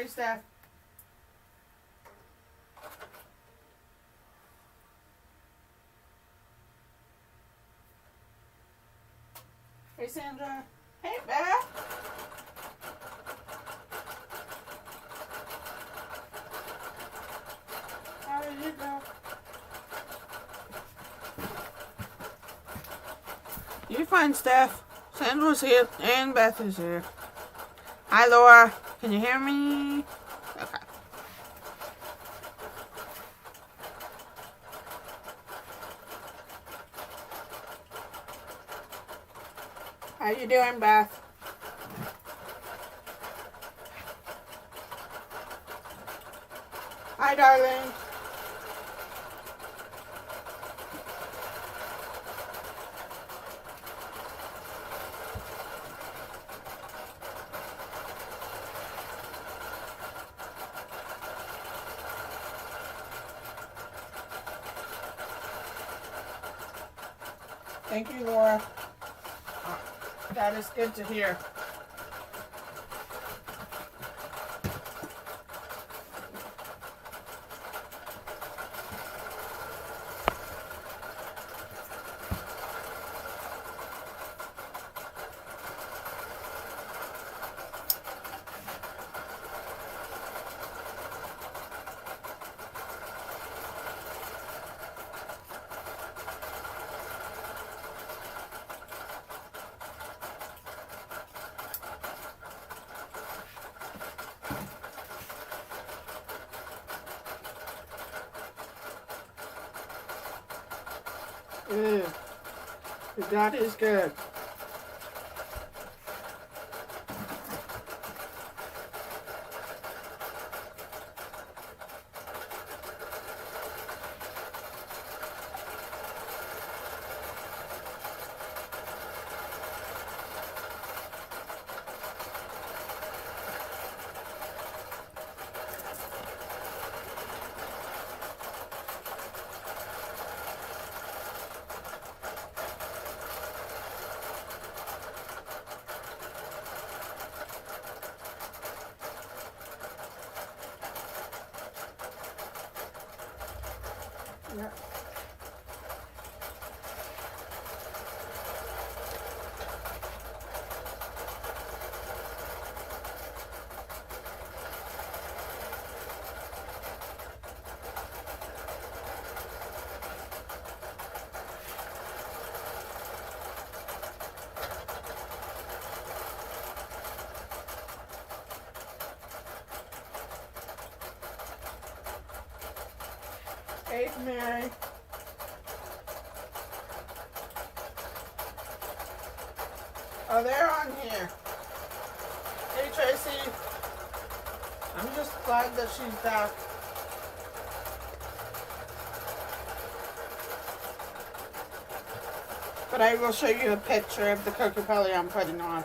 Hey, Steph. Hey, Sandra. Hey, Beth. How are you, Beth? You're fine, Steph. Sandra's here and Beth is here. Hi, Laura. Can you hear me? Okay. How you doing, Beth? Hi, darling. Thank you, Laura. That is good to hear. Good. That is good. Yeah. Hey, Mary. Oh, they're on here. Hey, Tracy. I'm just glad that she's back. But I will show you a picture of the Coca-Cola I'm putting on.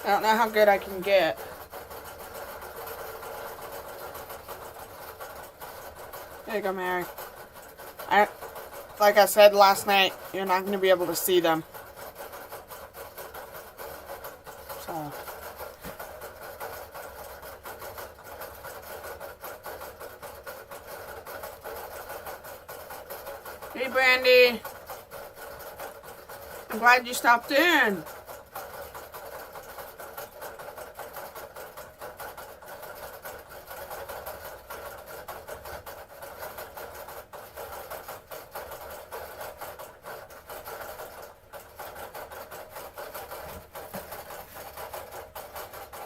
I don't know how good I can get. There you go, Mary. Like I said last night, you're not going to be able to see them. So. Hey, Brandy. I'm glad you stopped in.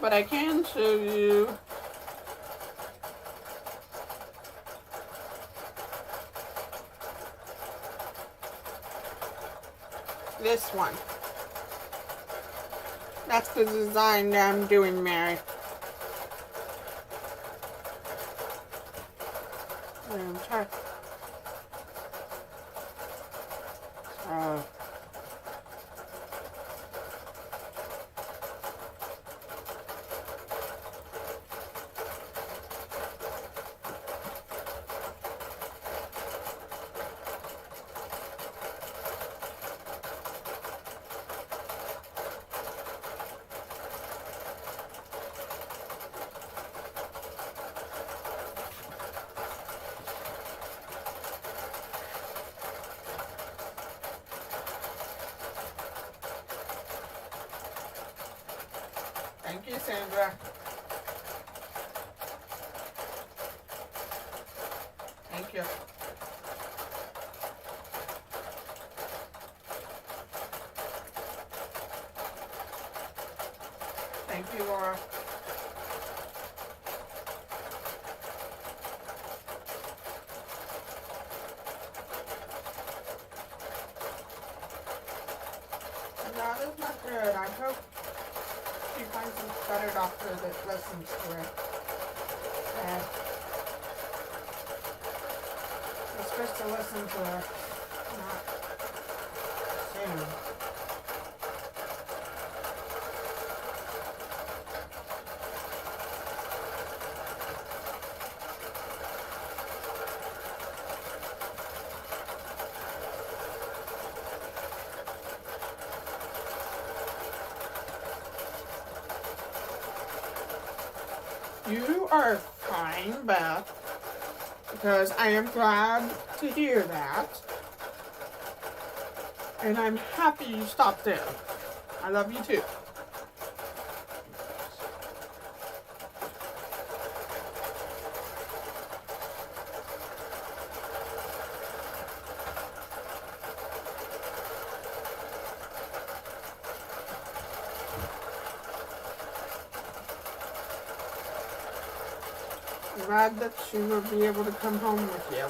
But I can show you this one. That's the design that I'm doing, Mary. Try. Thank you, Sandra. Thank you. Thank you, Laura. No, that's not good. I hope she finds a better doctor that listens to her. And you're supposed to listen to her, not soon. You are fine, Beth, because I am glad to hear that. And I'm happy you stopped in. I love you too. I'm glad that she will be able to come home with you.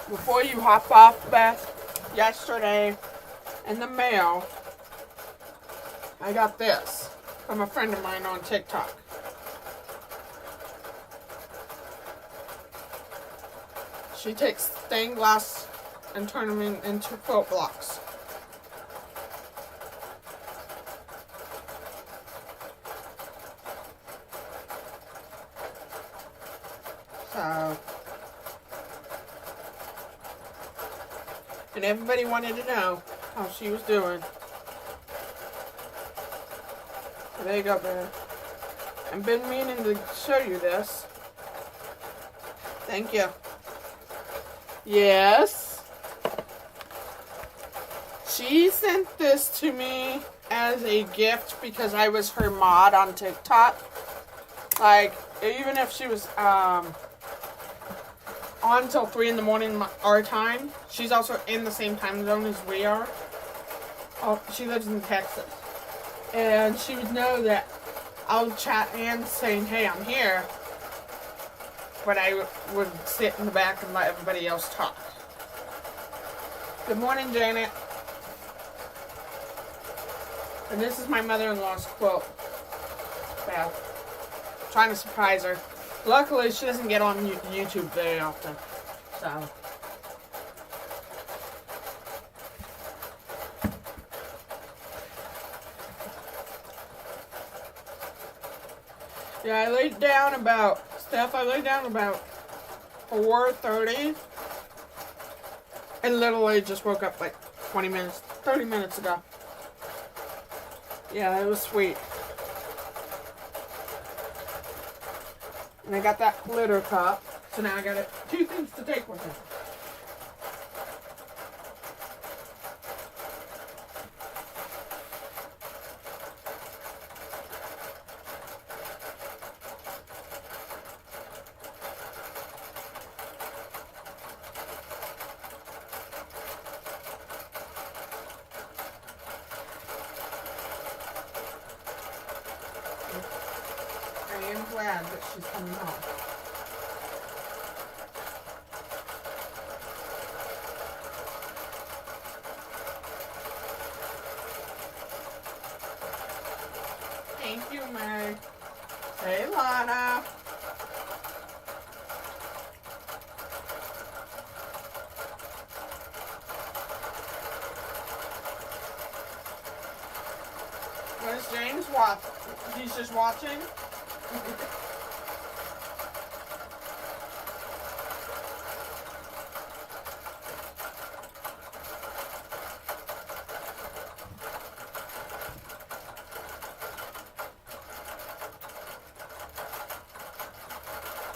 Before you hop off, Beth, yesterday in the mail, I got this from a friend of mine on TikTok. She takes stained glass and turns them into quilt blocks. So, and everybody wanted to know how she was doing. So there you go, babe. I've been meaning to show you this. Thank you. Yes. She sent this to me as a gift because I was her mod on TikTok. Like, even if she was on till 3 in the morning our time, she's also in the same time zone as we are. Oh, she lives in Texas. And she would know that I'll chat and saying, hey, I'm here. But I would sit in the back and let everybody else talk. Good morning, Janet. And this is my mother-in-law's quilt. Beth. Trying to surprise her. Luckily, she doesn't get on YouTube very often. So. Yeah, I laid down about 4:30. And literally just woke up like 30 minutes ago. Yeah, it was sweet. And I got that glitter cup. So now I got 2 things to take with me. I am glad that she's coming home. Hey, Lana. What is James watching? He's just watching?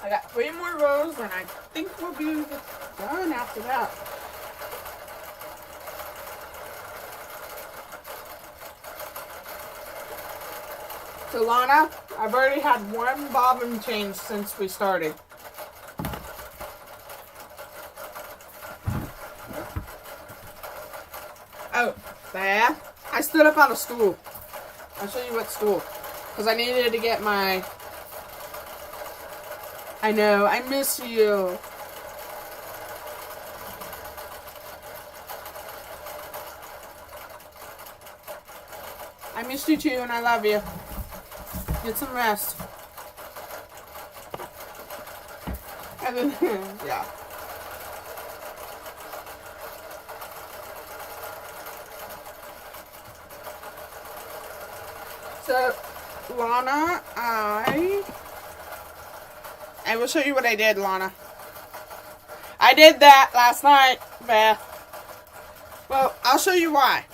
I got 3 more rows and I think we'll be done after that. So Lana, I've already had 1 bobbin change since we started. Oh, there. I stood up on a stool. I'll show you what stool. Because I needed to get my... I know, I miss you. I missed you too and I love you. Get some rest. And then, yeah. So, Lana, I will show you what I did, Lana. I did that last night, Beth. Well, I'll show you why.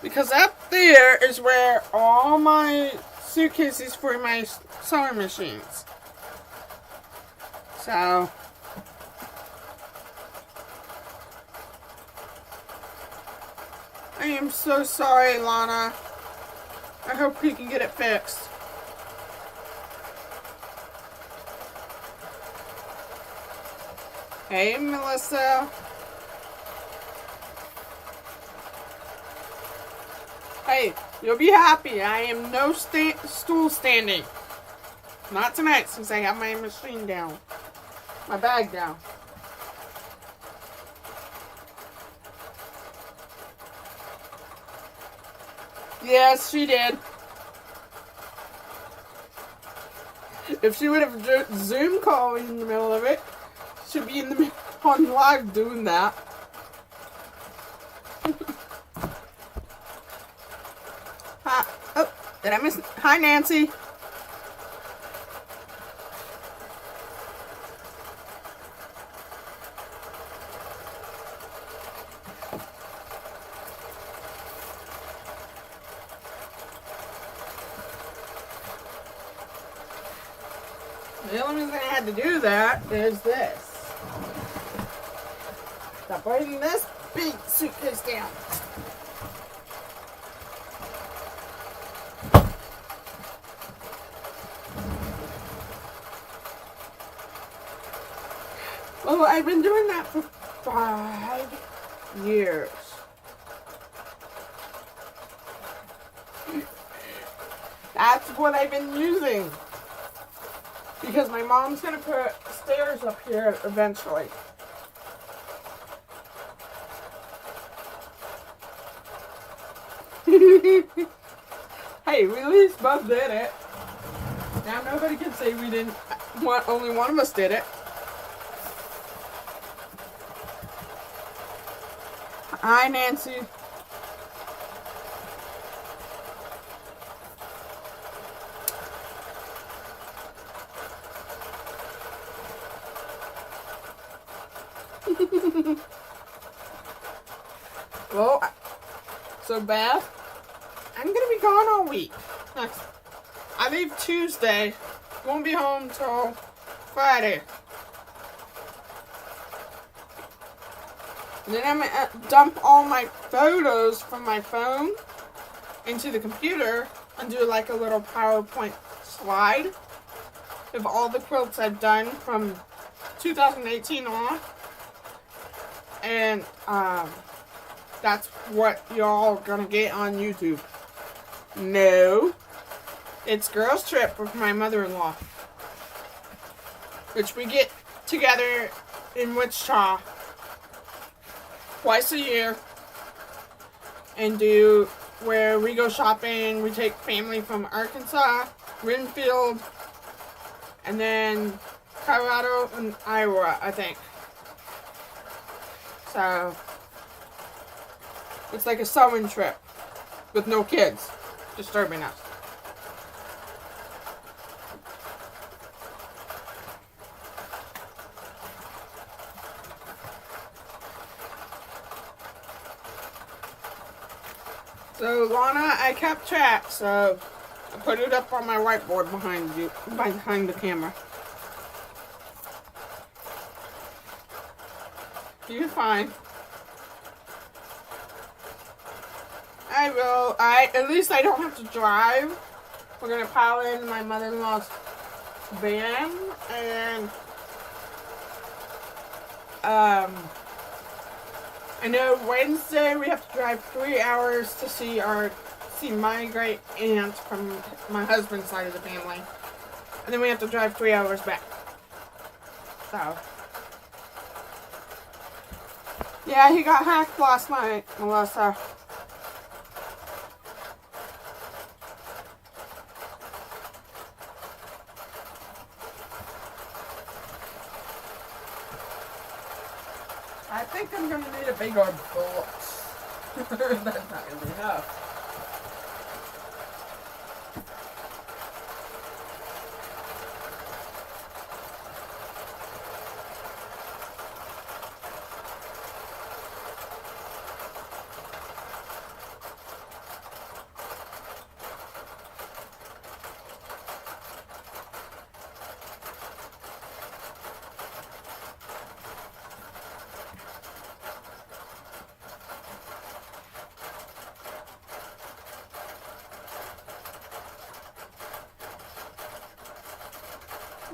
Because up there is where all my suitcases for my sewing machines. So, I am so sorry, Lana. I hope we can get it fixed. Hey, Melissa. Hey, you'll be happy. I am no stool standing. Not tonight since I have my machine down. My bag down. Yes, she did. If she would have Zoom call in the middle of it, she'd be on live doing that. Hi. Oh, did I miss? Hi, Nancy. The only reason I had to do that is this. Stop bringing this big suitcase down. Well, I've been doing that for 5 years. That's what I've been using. Because my mom's going to put stairs up here eventually. Hey, we at least both did it. Now nobody can say we didn't. Only one of us did it. Hi, Nancy. Well, so Beth, I'm gonna be gone all week. I leave Tuesday. Won't be home till Friday. And then I'm gonna dump all my photos from my phone into the computer and do like a little PowerPoint slide of all the quilts I've done from 2018 on. And that's what y'all gonna get on YouTube. No, it's Girls Trip with my mother-in-law, which we get together in Wichita twice a year and do where we go shopping. We take family from Arkansas, Renfield, and then Colorado and Iowa, I think. So it's like a sewing trip with no kids disturbing us. So Lana, I kept track, so I put it up on my whiteboard behind the camera. You're fine. I will. At least I don't have to drive. We're gonna pile in my mother-in-law's van, and I know Wednesday we have to drive 3 hours to see my great aunt from my husband's side of the family, and then we have to drive 3 hours back. So yeah, he got hacked last night, Melissa. I think I'm going to need a bigger box. That's not going to be enough.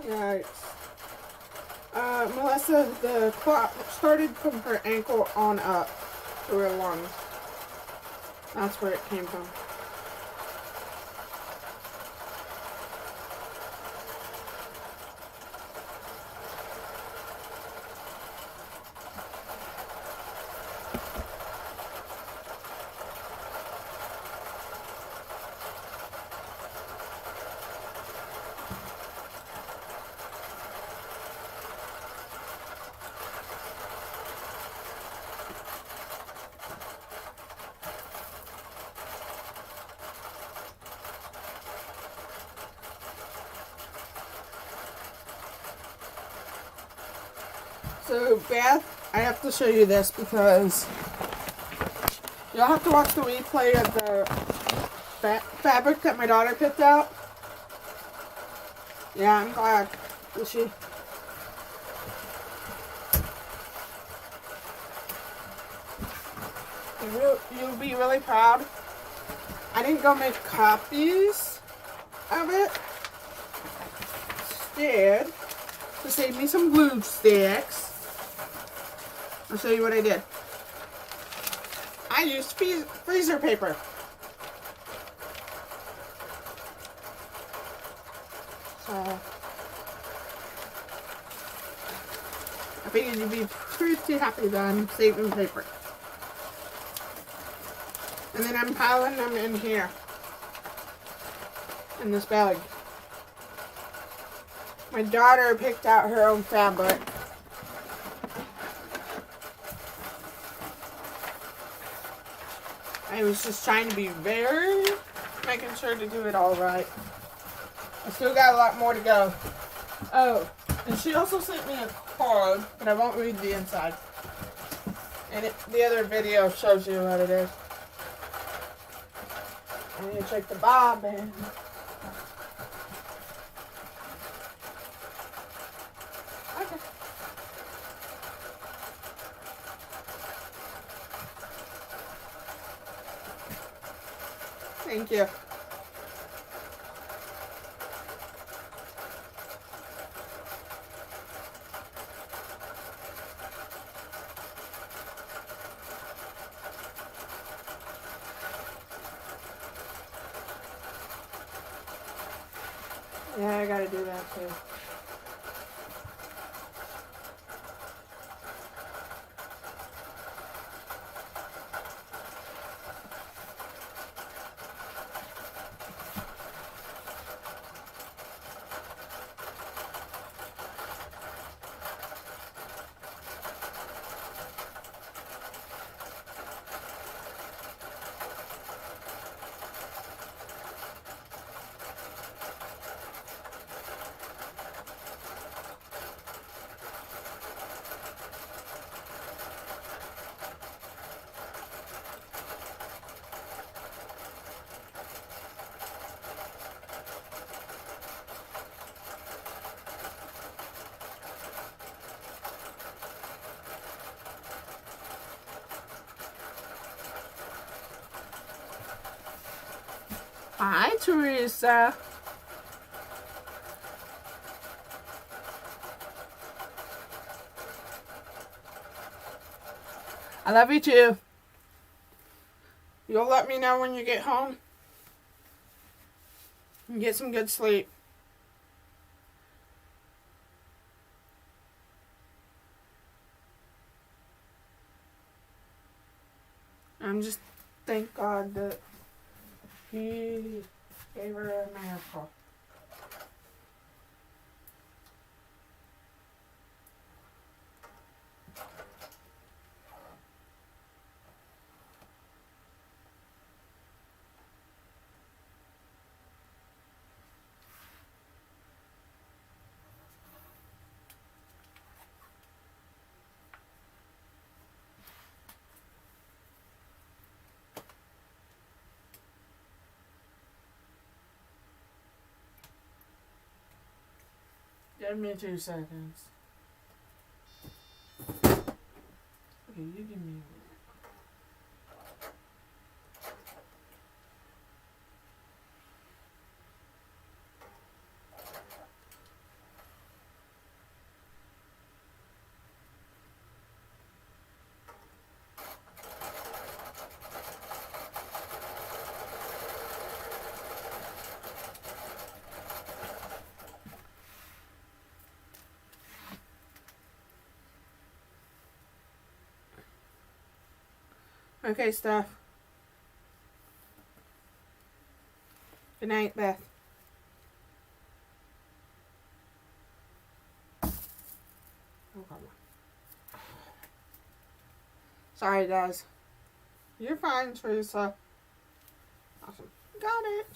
Right. Melissa, the clot started from her ankle on up to her lungs. That's where it came from. So, Beth, I have to show you this because you'll have to watch the replay of the fabric that my daughter picked out. Yeah, I'm glad. Is she? You'll be really proud. I didn't go make copies of it. Instead, to save me some glue sticks, I'll show you what I did. I used freezer paper. So, I figured you'd be pretty happy that I'm saving paper. And then I'm piling them in here, in this bag. My daughter picked out her own fabric. I was just trying to be making sure to do it all right. I still got a lot more to go. Oh, and she also sent me a card, but I won't read the inside. And the other video shows you what it is. I need to check the bobbin. Okay. Thank you. Yeah, I gotta do that too. Hi, Teresa. I love you too. You'll let me know when you get home. And get some good sleep. I'm just thank God that He gave her a miracle. Give me 2 seconds. Okay, you give me a minute. Okay, Steph. Good night, Beth. Oh, come on. Sorry, guys. You're fine, Teresa. Awesome. Got it.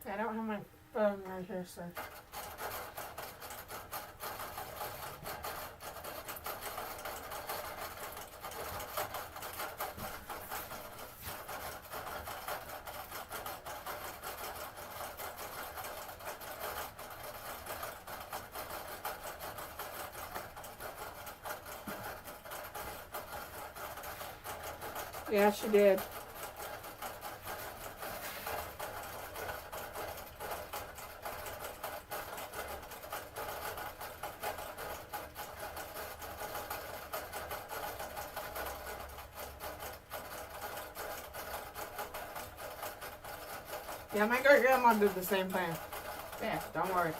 I don't have my phone right here, so. Yeah, she did. Yeah, my great grandma did the same thing. Yeah, don't worry.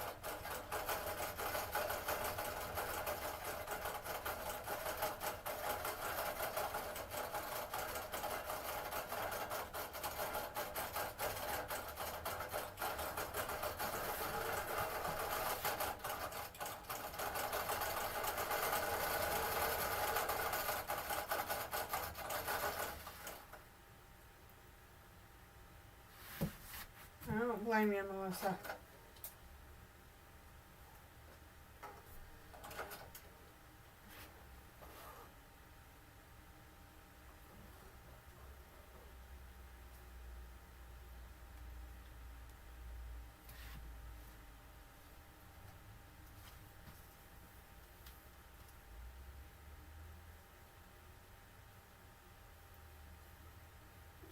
I don't blame you, Melissa.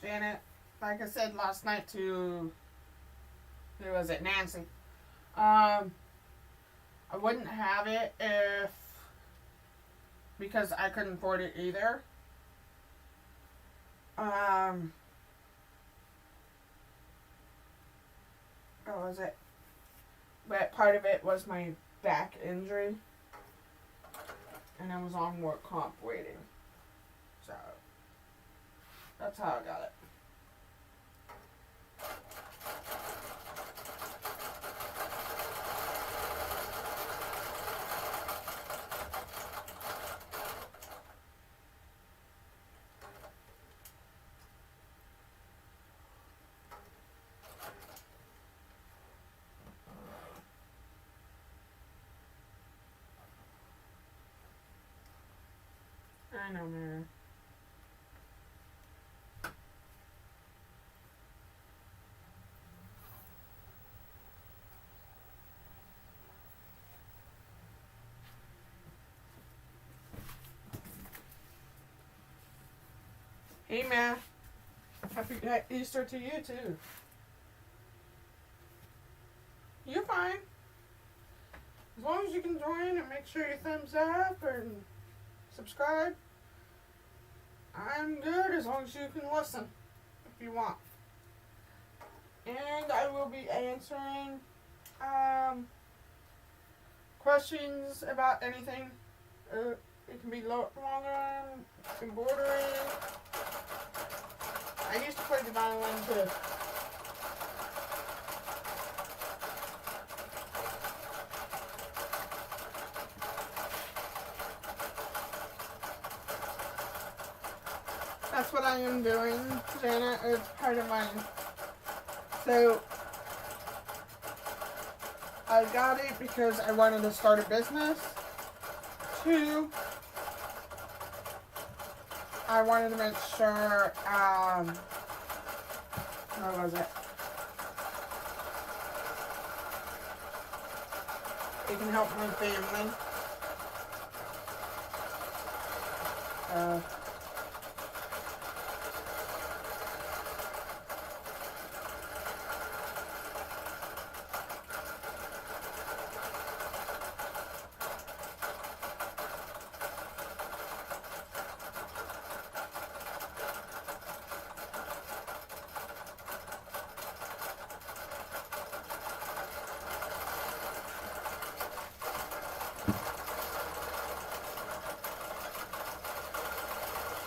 Janet, like I said last night to, who was it, Nancy, I wouldn't have it because I couldn't afford it either. What was it? But part of it was my back injury, and I was on work comp waiting. So, that's how I got it. I know, man. Hey, man. Happy Easter to you, too. You're fine. As long as you can join and make sure you thumbs up and subscribe, I'm good as long as you can listen if you want. And I will be answering questions about anything. It can be longarm, embroidery. I used to play the violin too. That's what I am doing, Janet. It's part of mine. So, I got it because I wanted to start a business. 2, I wanted to make sure, what was it? It can help my family.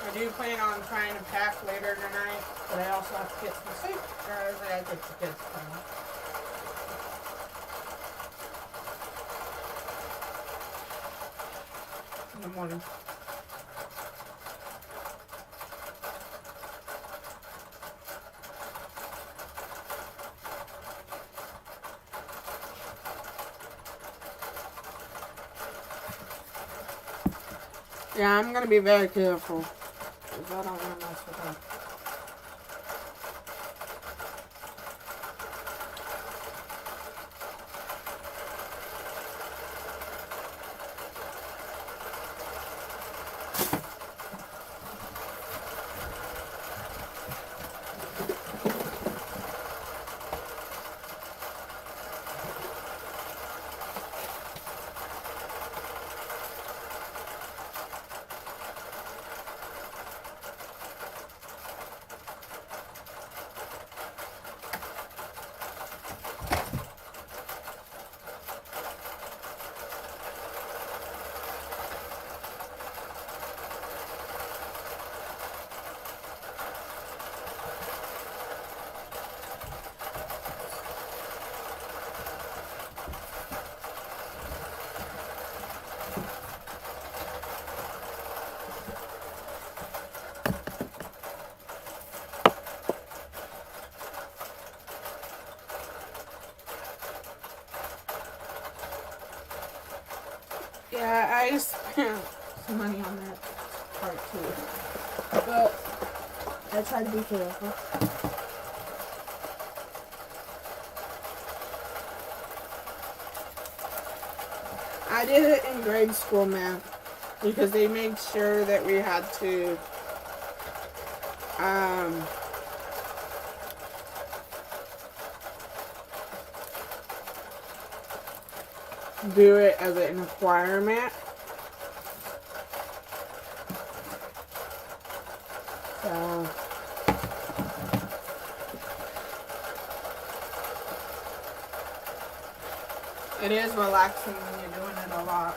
I do plan on trying to pack later tonight, but I also have to get some sleep because I gotta take the kids home. In the morning. Yeah, I'm gonna be very careful. I don't want to mess with them. Yeah, I spent some money on that part too. But I try to be careful. I did it in grade school math because they made sure that we had to do it as an requirement. So it is relaxing when you're doing it a lot.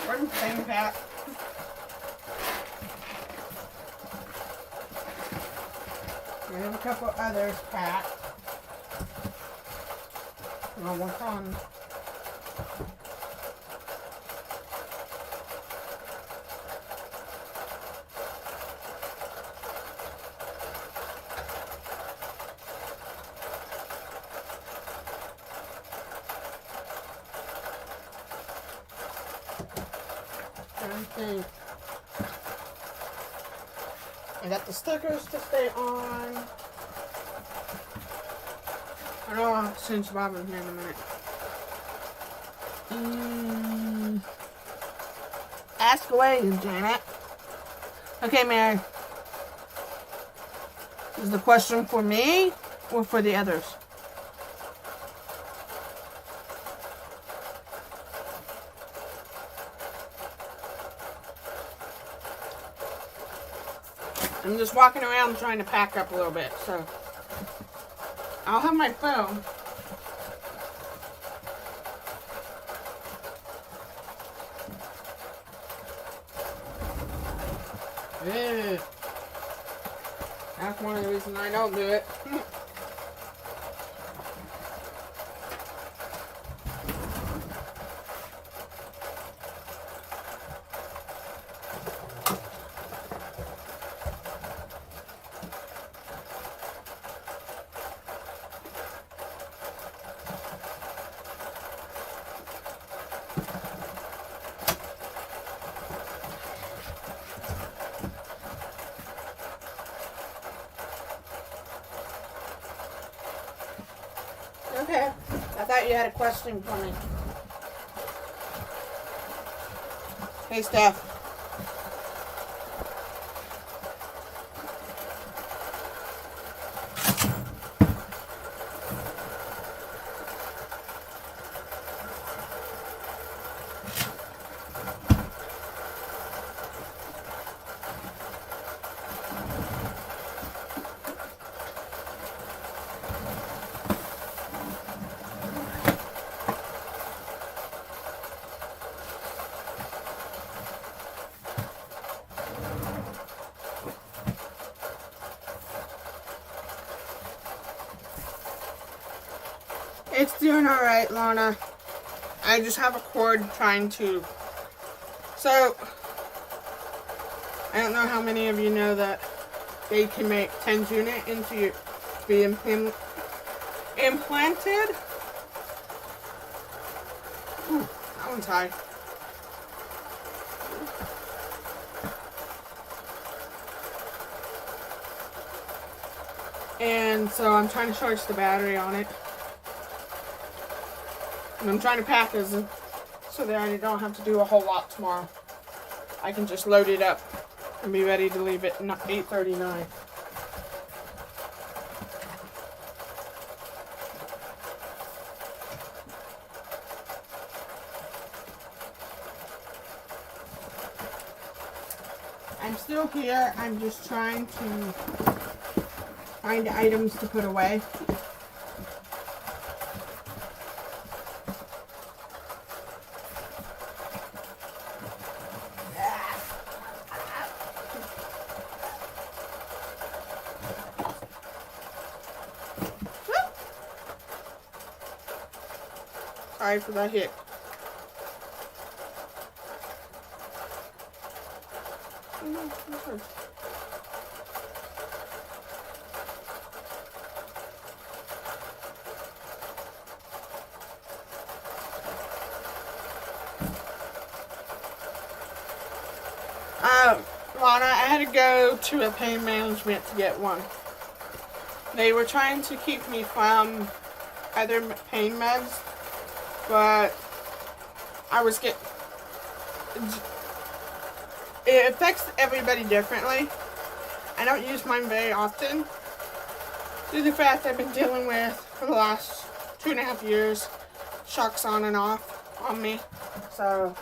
One thing, Pat. We have a couple others, Pat. I'll work on thing. I got the stickers to stay on. I know I'll change Bob in here in a minute. Ask away, Janet. Okay, Mary. Is the question for me or for the others? I'm just walking around trying to pack up a little bit, so I'll have my phone. Ugh. That's one of the reasons I don't do it. Okay, I thought you had a question for me. Hey, Steph. It's doing alright, Lana. I just have a cord trying to... So, I don't know how many of you know that they can make 10 unit into your... be implanted. Ooh, that one's high. And so I'm trying to charge the battery on it. And I'm trying to pack this so that I don't have to do a whole lot tomorrow. I can just load it up and be ready to leave at 8:39. I'm still here. I'm just trying to find items to put away. Sorry for that hit. Lana, I had to go to a pain management to get one. They were trying to keep me from other pain meds, but I was getting... It affects everybody differently. I don't use mine very often due to the fact I've been dealing with for the last 2.5 years. Shocks on and off on me. So...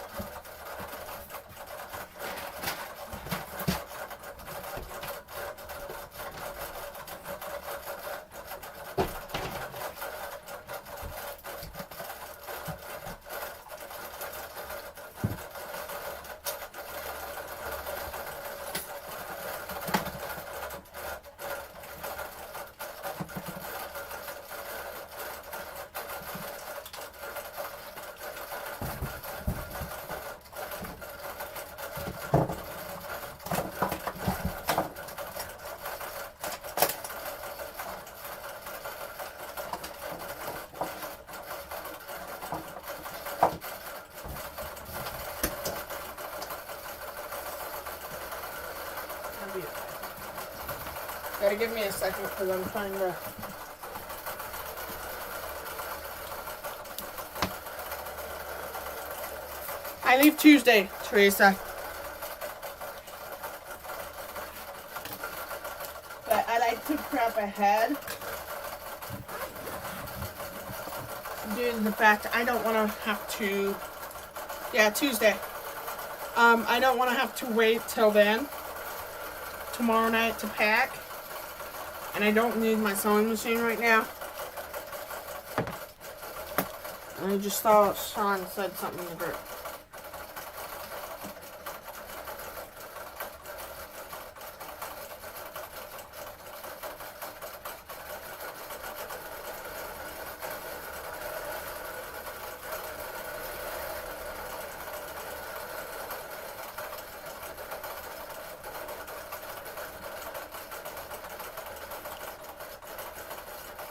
Sorry, give me a second because I'm trying to... I leave Tuesday, Teresa. But I like to prep ahead. Due to the fact I don't want to have to... Yeah, Tuesday. I don't want to have to wait till then. Tomorrow night to pack. And I don't need my sewing machine right now. And I just saw Sean said something in the group.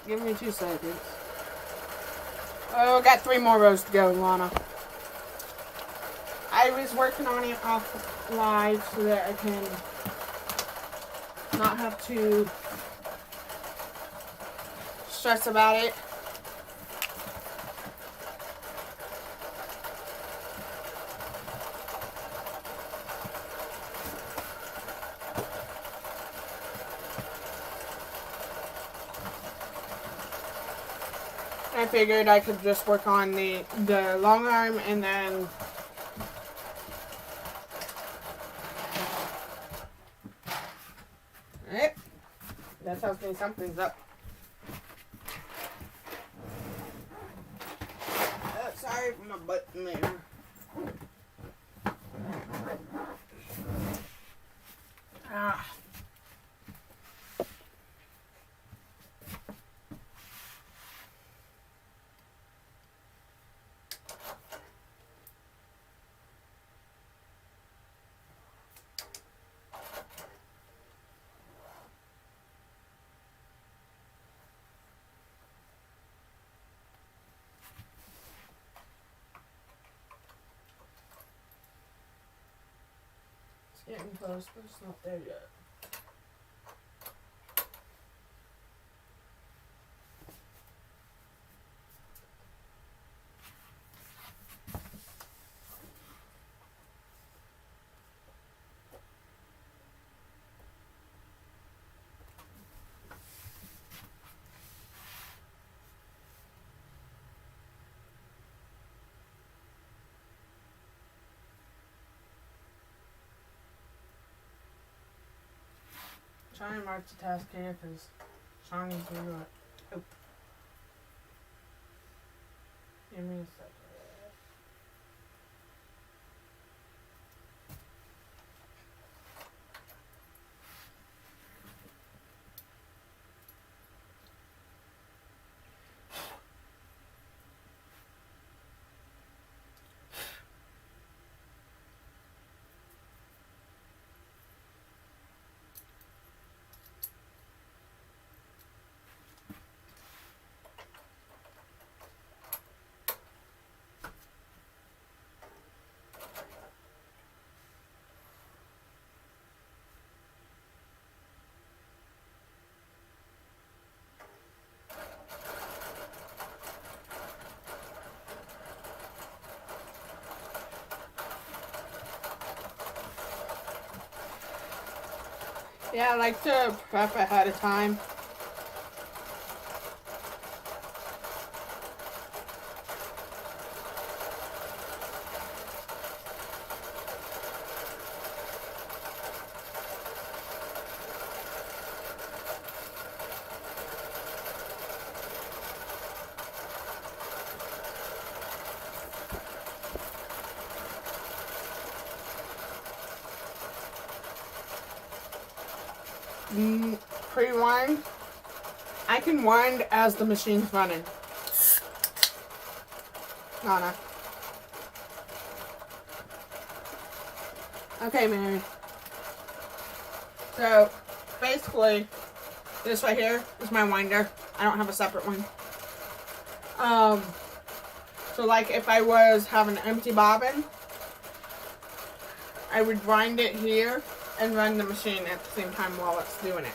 Give me 2 seconds. Oh, I got 3 more rows to go, Lana. I was working on it off live so that I can not have to stress about it. I figured I could just work on the long arm and then alright. That tells me something's up. Sorry for my butt in there. Ah. Getting close, but it's not there yet. Try and multitask here because Sean needs to do it. Oh. Give me a second. Yeah, I like to prep ahead of time. Pre-wind. I can wind as the machine's running. No. Okay, Mary. So, basically, this right here is my winder. I don't have a separate one. So like if I was having an empty bobbin, I would wind it here and run the machine at the same time while it's doing it.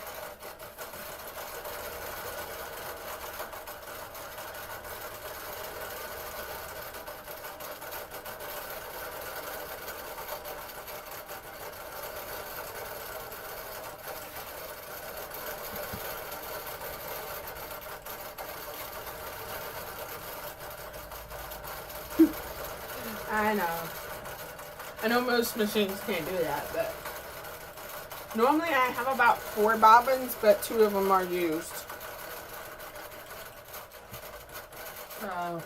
I know. I know most machines can't do that, but normally I have about 4 bobbins, but 2 of them are used. So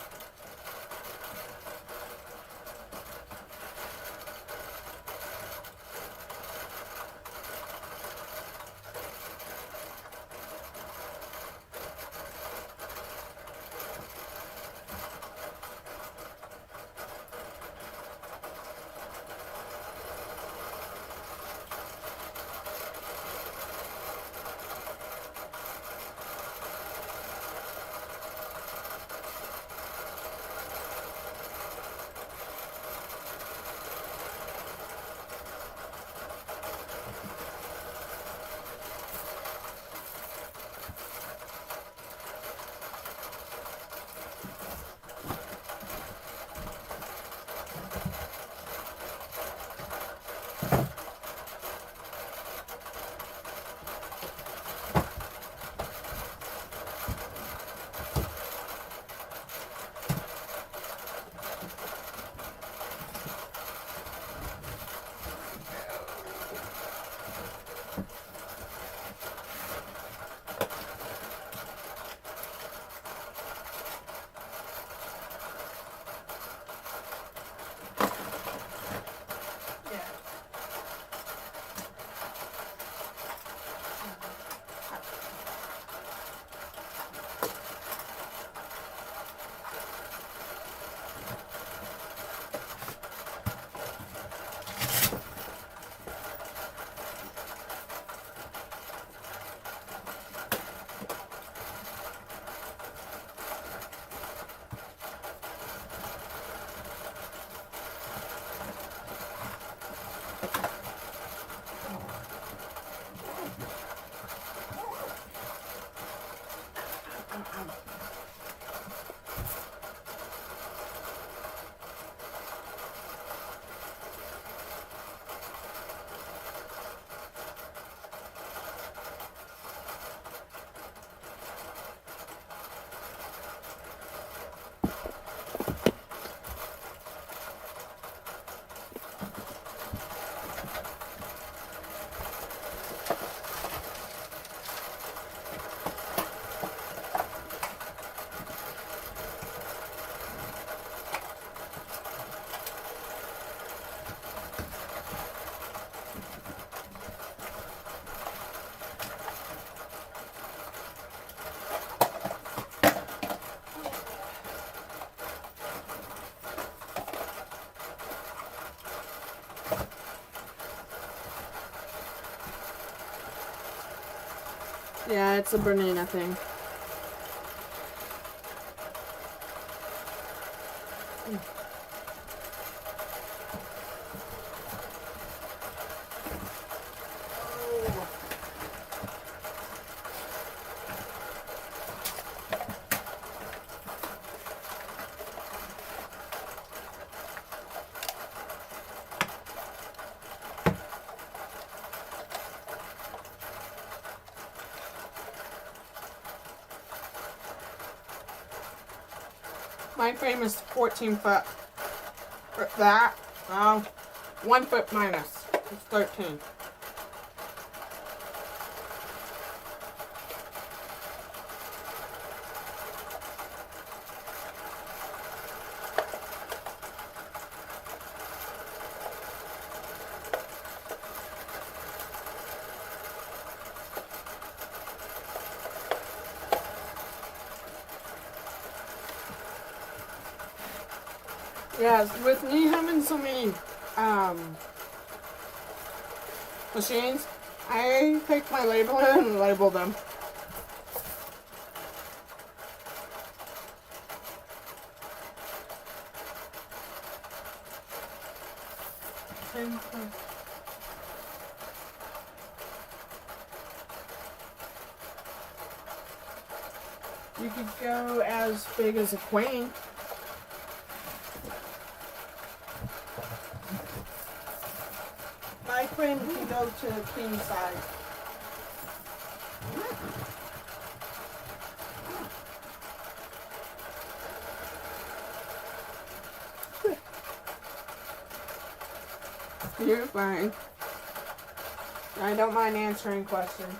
yeah, it's a Bernina thing. My frame is 14 foot. For that, 1 foot minus. It's 13. Yes, with me having so many machines, I take my labeler and label them. You could go as big as a queen. My queen can go to the king size. You're fine. I don't mind answering questions.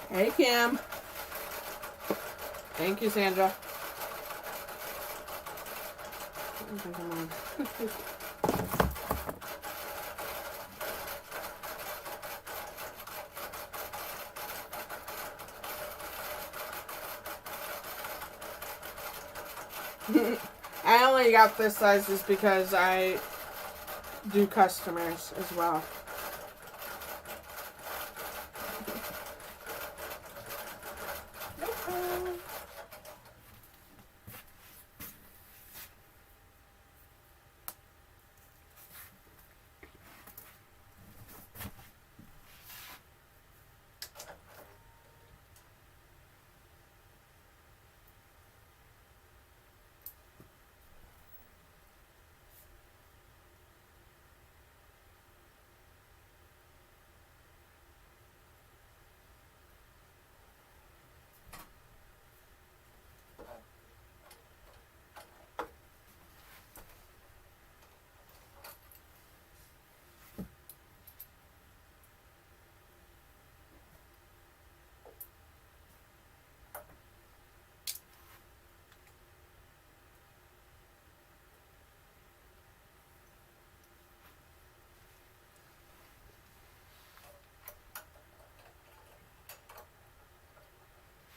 Hey, Kim. Thank you, Sandra. Come on. I only got this size just because I do customers as well.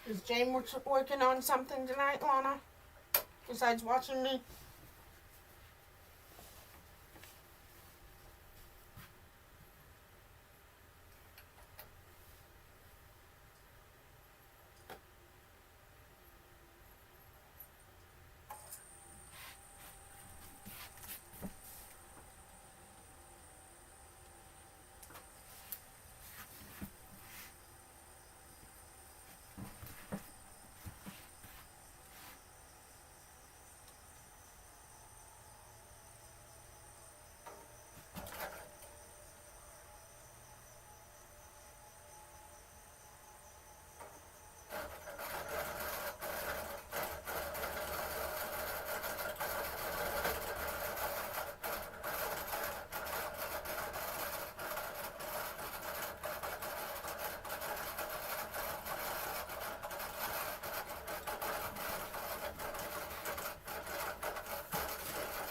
Is Jane working on something tonight, Lana? Besides watching me?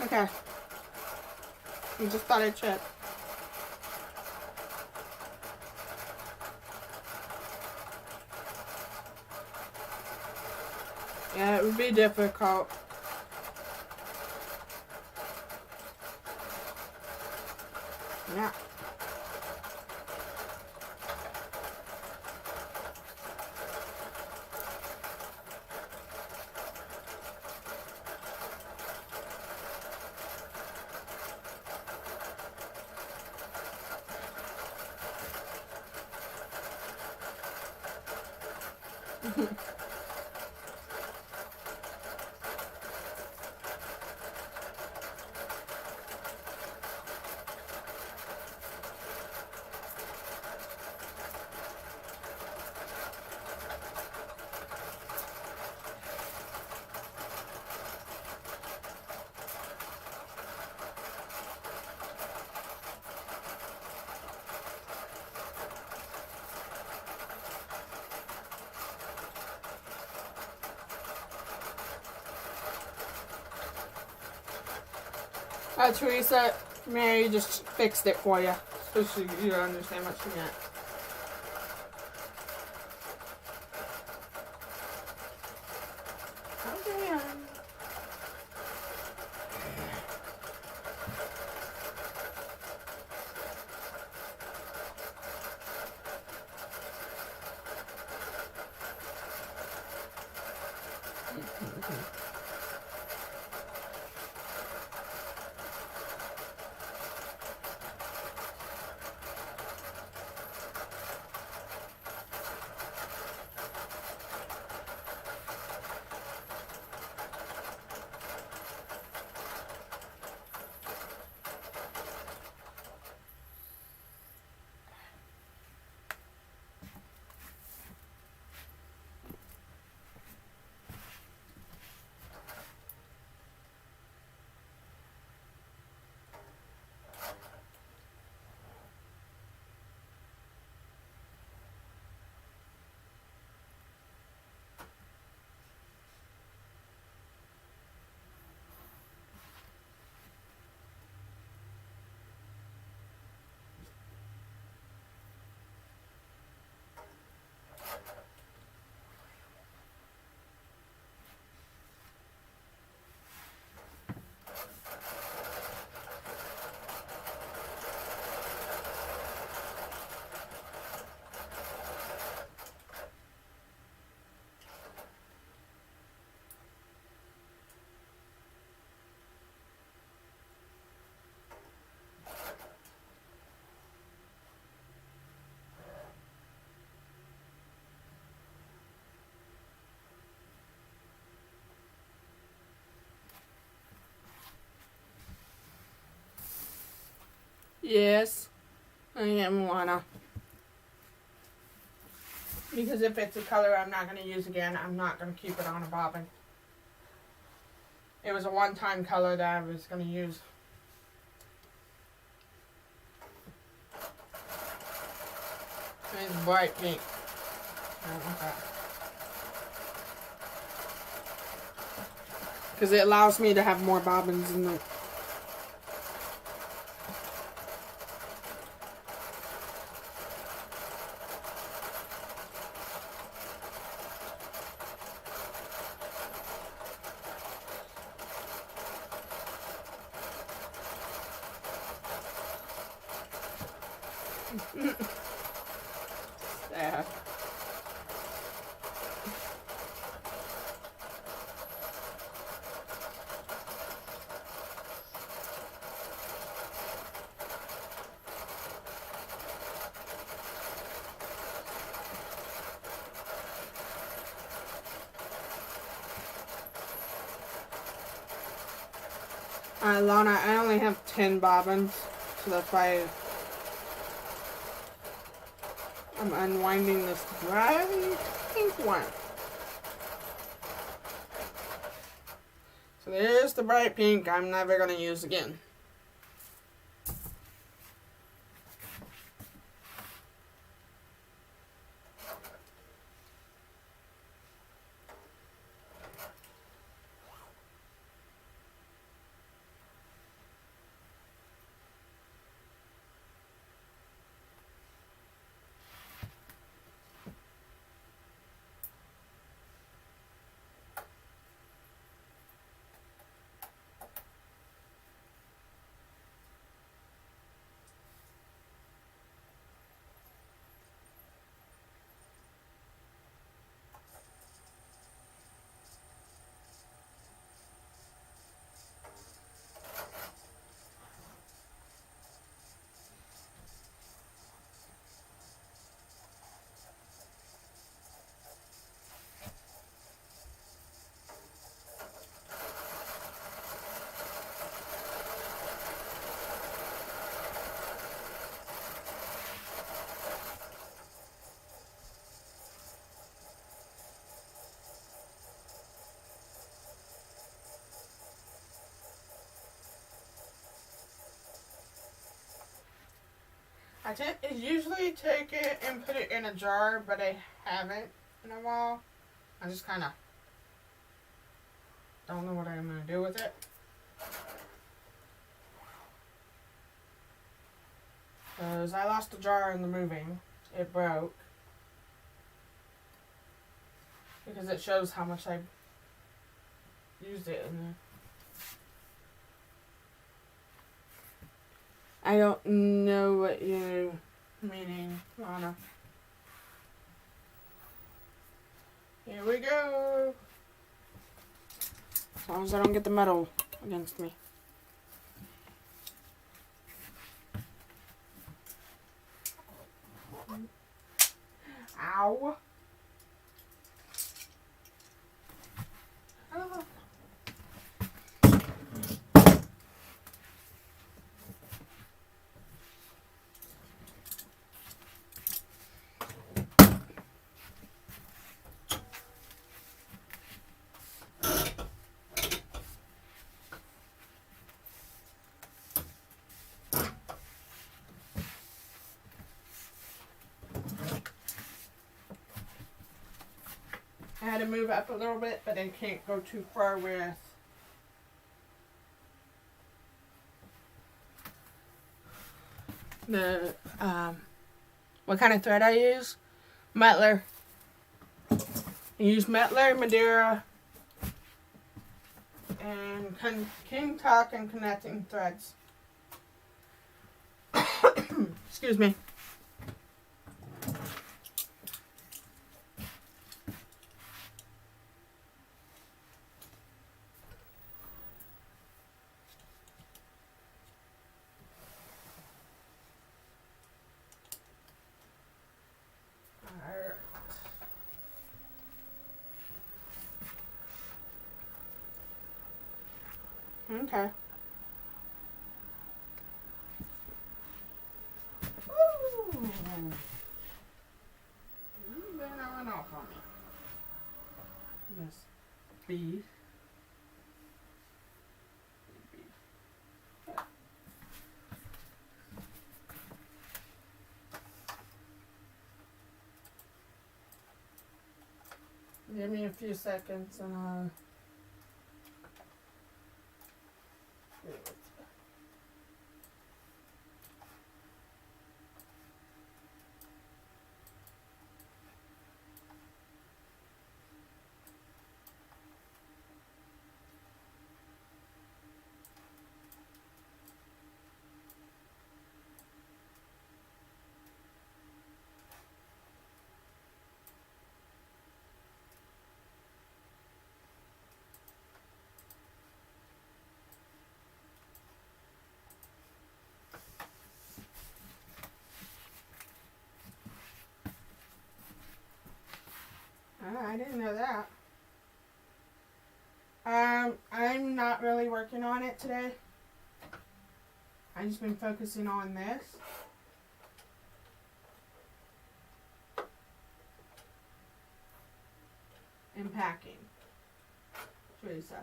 Okay. I just thought I'd check. Yeah, it would be difficult. Yeah. Teresa, Mary just fixed it for you, so you understand what she meant. Okay. Yes, I am Lana. Because if it's a color I'm not going to use again, I'm not going to keep it on a bobbin. It was a one-time color that I was going to use. It's bright pink. I don't want that. Because it allows me to have more bobbins in the... Sad. Lana, I only have 10 bobbins, so that's why I'm unwinding this bright pink one. So there's the bright pink I'm never going to use again. I usually take it and put it in a jar, but I haven't in a while. I just kind of don't know what I'm going to do with it. Because I lost a jar in the moving. It broke. Because it shows how much I used it in there. I don't know what you're meaning, Lana. Here we go. As long as I don't get the metal against me. Ow. Oh. I had to move up a little bit, but I can't go too far with the, what kind of thread I use? Metler. I use Metler, Madeira, and King Tuck and connecting threads. Excuse me. Okay. bead. Give me a few seconds and I'll do it. Oh, I didn't know that. I'm not really working on it today. I've just been focusing on this. And packing. Teresa.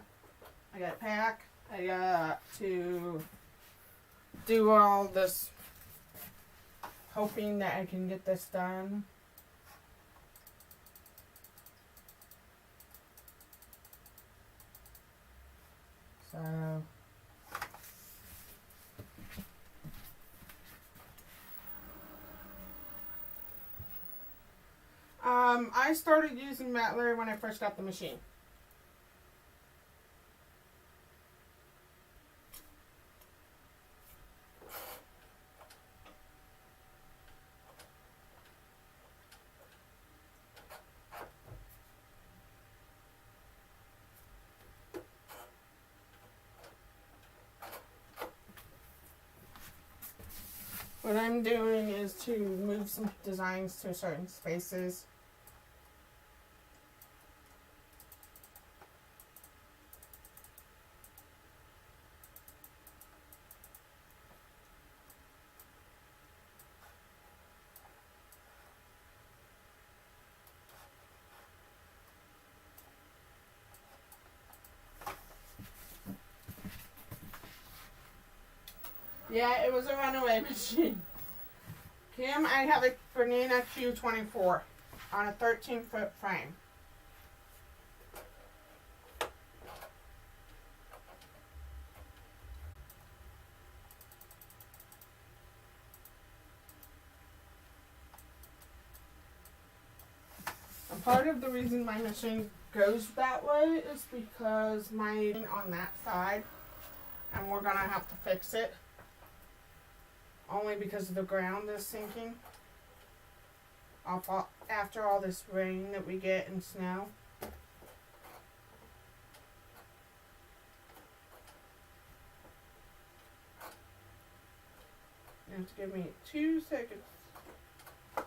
I gotta pack. I got to do all this, hoping that I can get this done. So I started using Matler when I first got the machine. What I'm doing is to move some designs to certain spaces. Yeah, it was a runaway machine. Kim, I have a Bernina Q24 on a 13-foot frame. And part of the reason my machine goes that way is because my on that side, and we're gonna have to fix it. Only because the ground is sinking after all this rain that we get and snow. You have to give me 2 seconds. Awesome.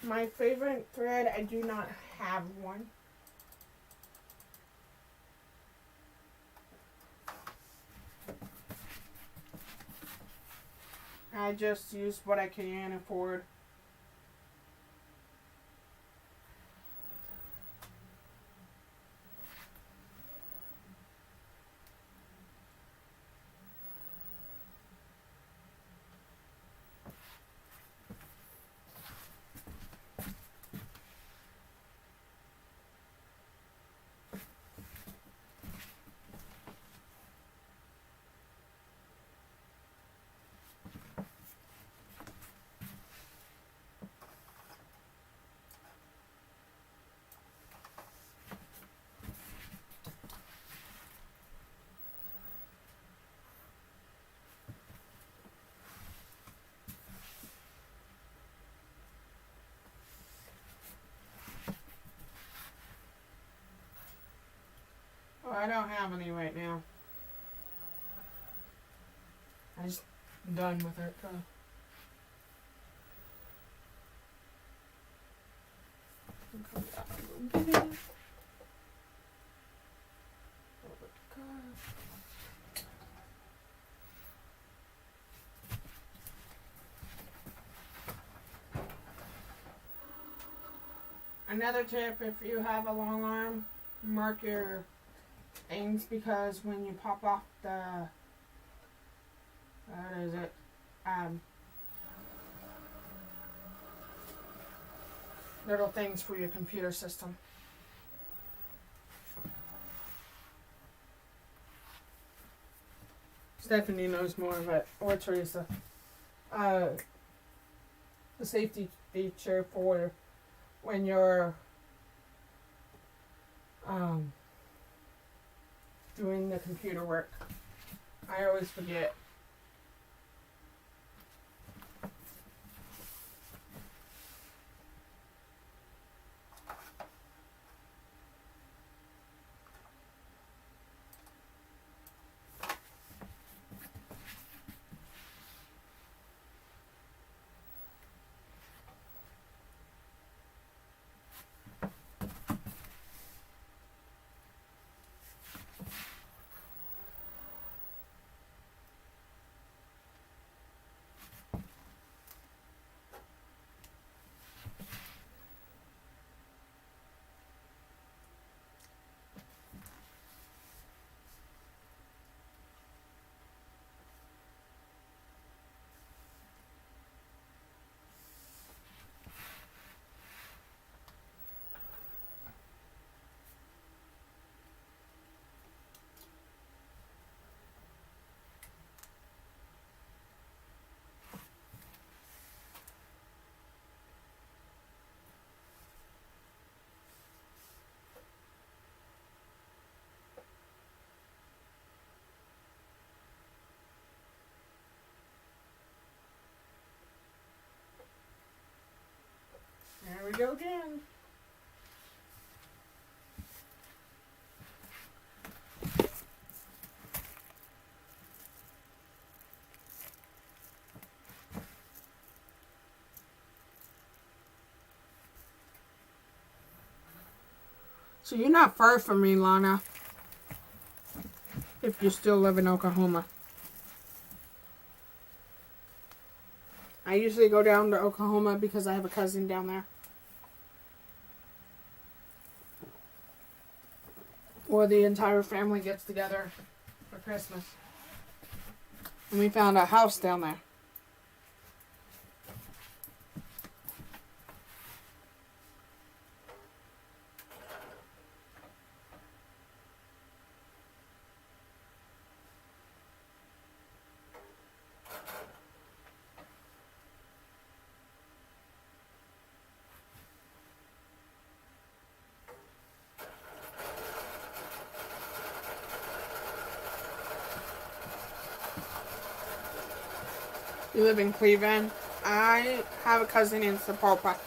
My favorite thread, I do not have one. I just use what I can afford. I don't have any right now. I'm just done with it. Another tip, if you have a long arm, mark your things, because when you pop off the, what is it, little things for your computer system. Stephanie knows more of it, or Teresa. The safety feature for when you're doing the computer work. I always forget. There we go again. So you're not far from me, Lana, if you still live in Oklahoma. I usually go down to Oklahoma because I have a cousin down there. Or the entire family gets together for Christmas. And we found a house down there. You live in Cleveland. I have a cousin in Sapulpa.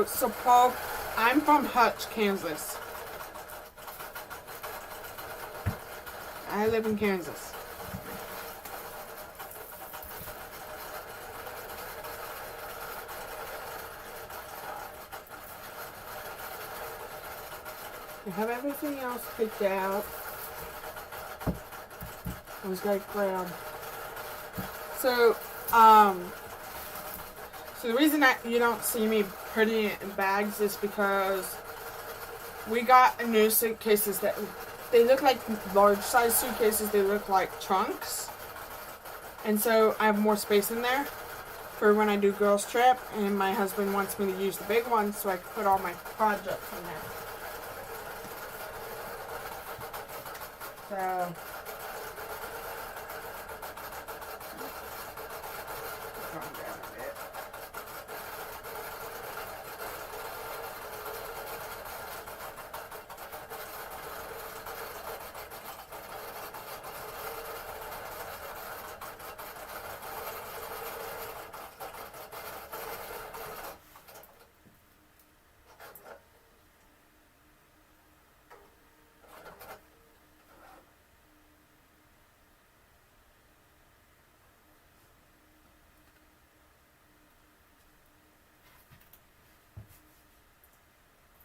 So Paul, I'm from Hutch, Kansas. I live in Kansas. I have everything else picked out. I was going to grab. So, so the reason that you don't see me putting it in bags is because we got new suitcases that they look like large size suitcases. They look like trunks. And so I have more space in there for when I do girls trip, and my husband wants me to use the big one so I can put all my projects in there. So calm down a bit.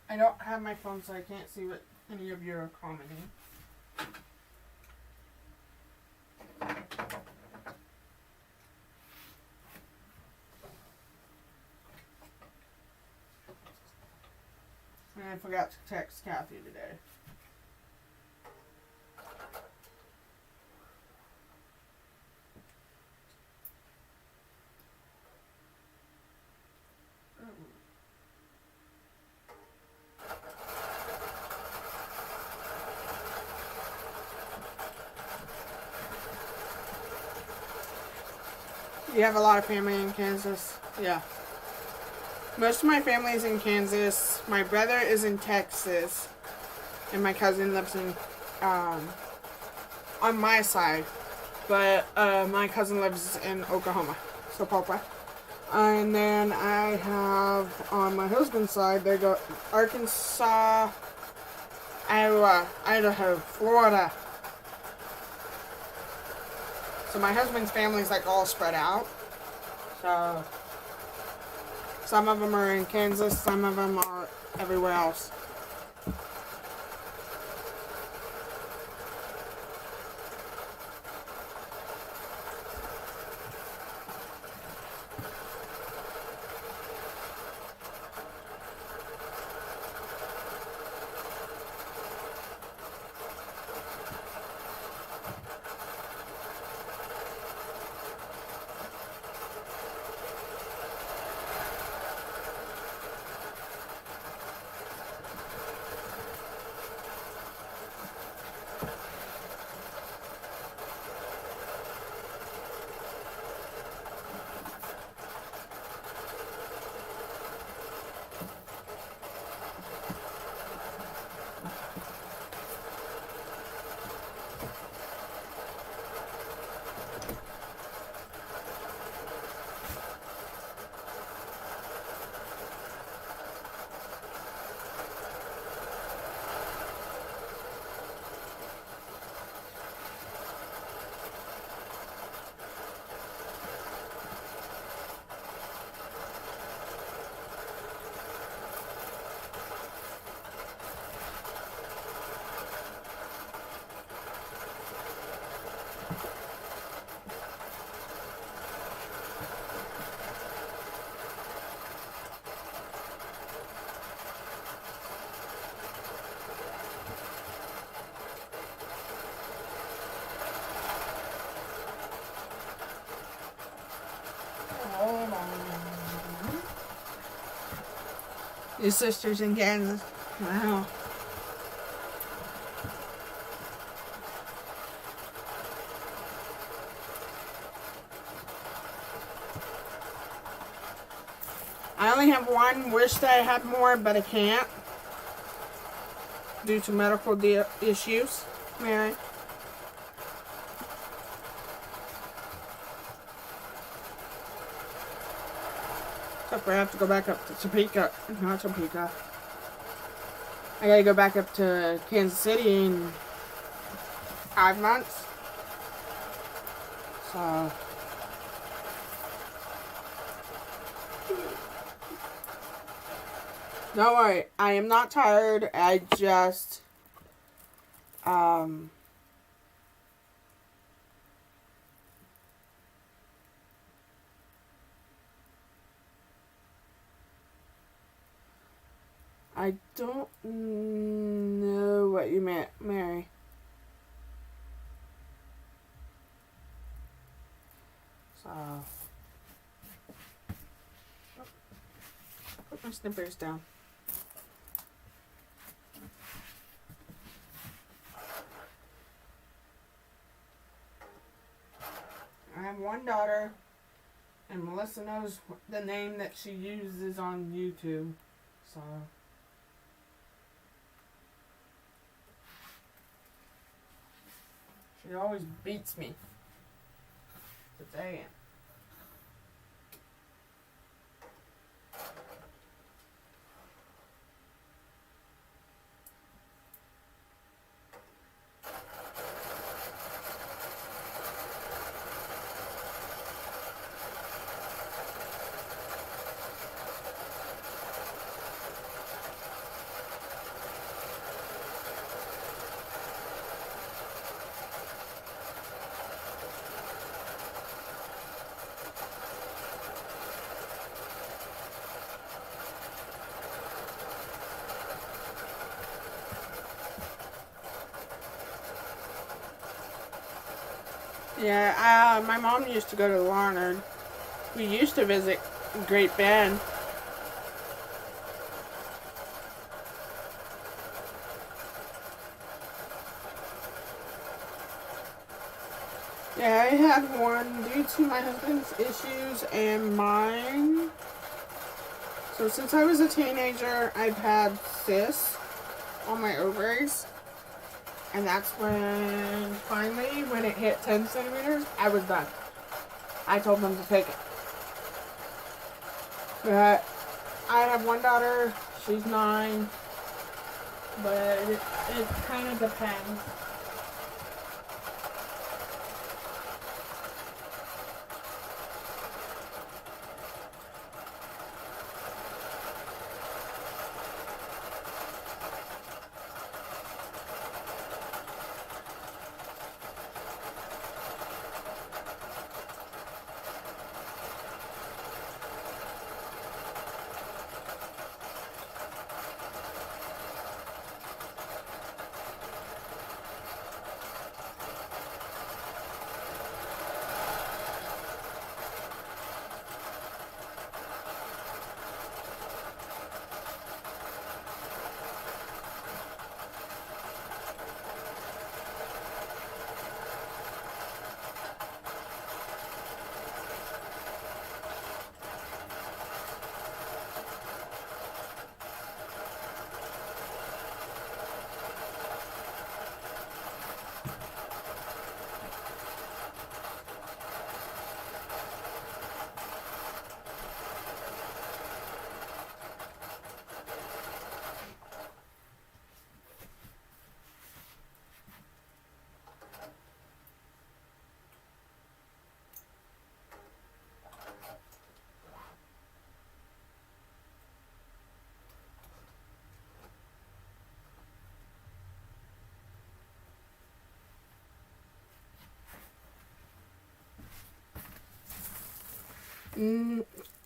I don't have my phone, so I can't see what any of you are commenting. And I forgot to text Kathy today. You have a lot of family in Kansas? Yeah. Most of my family is in Kansas. My brother is in Texas. And my cousin lives in, on my side. But my cousin lives in Oklahoma. So Papa. And then I have, on my husband's side, they go Arkansas, Iowa, Idaho, Florida. So my husband's family's like all spread out. So some of them are in Kansas, some of them are everywhere else. Your sister's in Kansas. Wow. I only have one. Wish that I had more, but I can't. Due to medical issues. Mary. Except I have to go back up to Topeka. Not Topeka. I gotta go back up to Kansas City in 5 months. So Don't worry, I am not tired. I just, I don't know what you meant, Mary. So, put my snippers down. I have one daughter, and Melissa knows the name that she uses on YouTube. So, she always beats me to say it. Yeah, my mom used to go to Longarm. We used to visit Great Bend. Yeah, I had one due to my husband's issues and mine. So since I was a teenager, I've had cysts on my ovaries. And that's when, finally, when it hit 10 centimeters, I was done. I told them to take it. But I have one daughter, she's 9. But it kind of depends.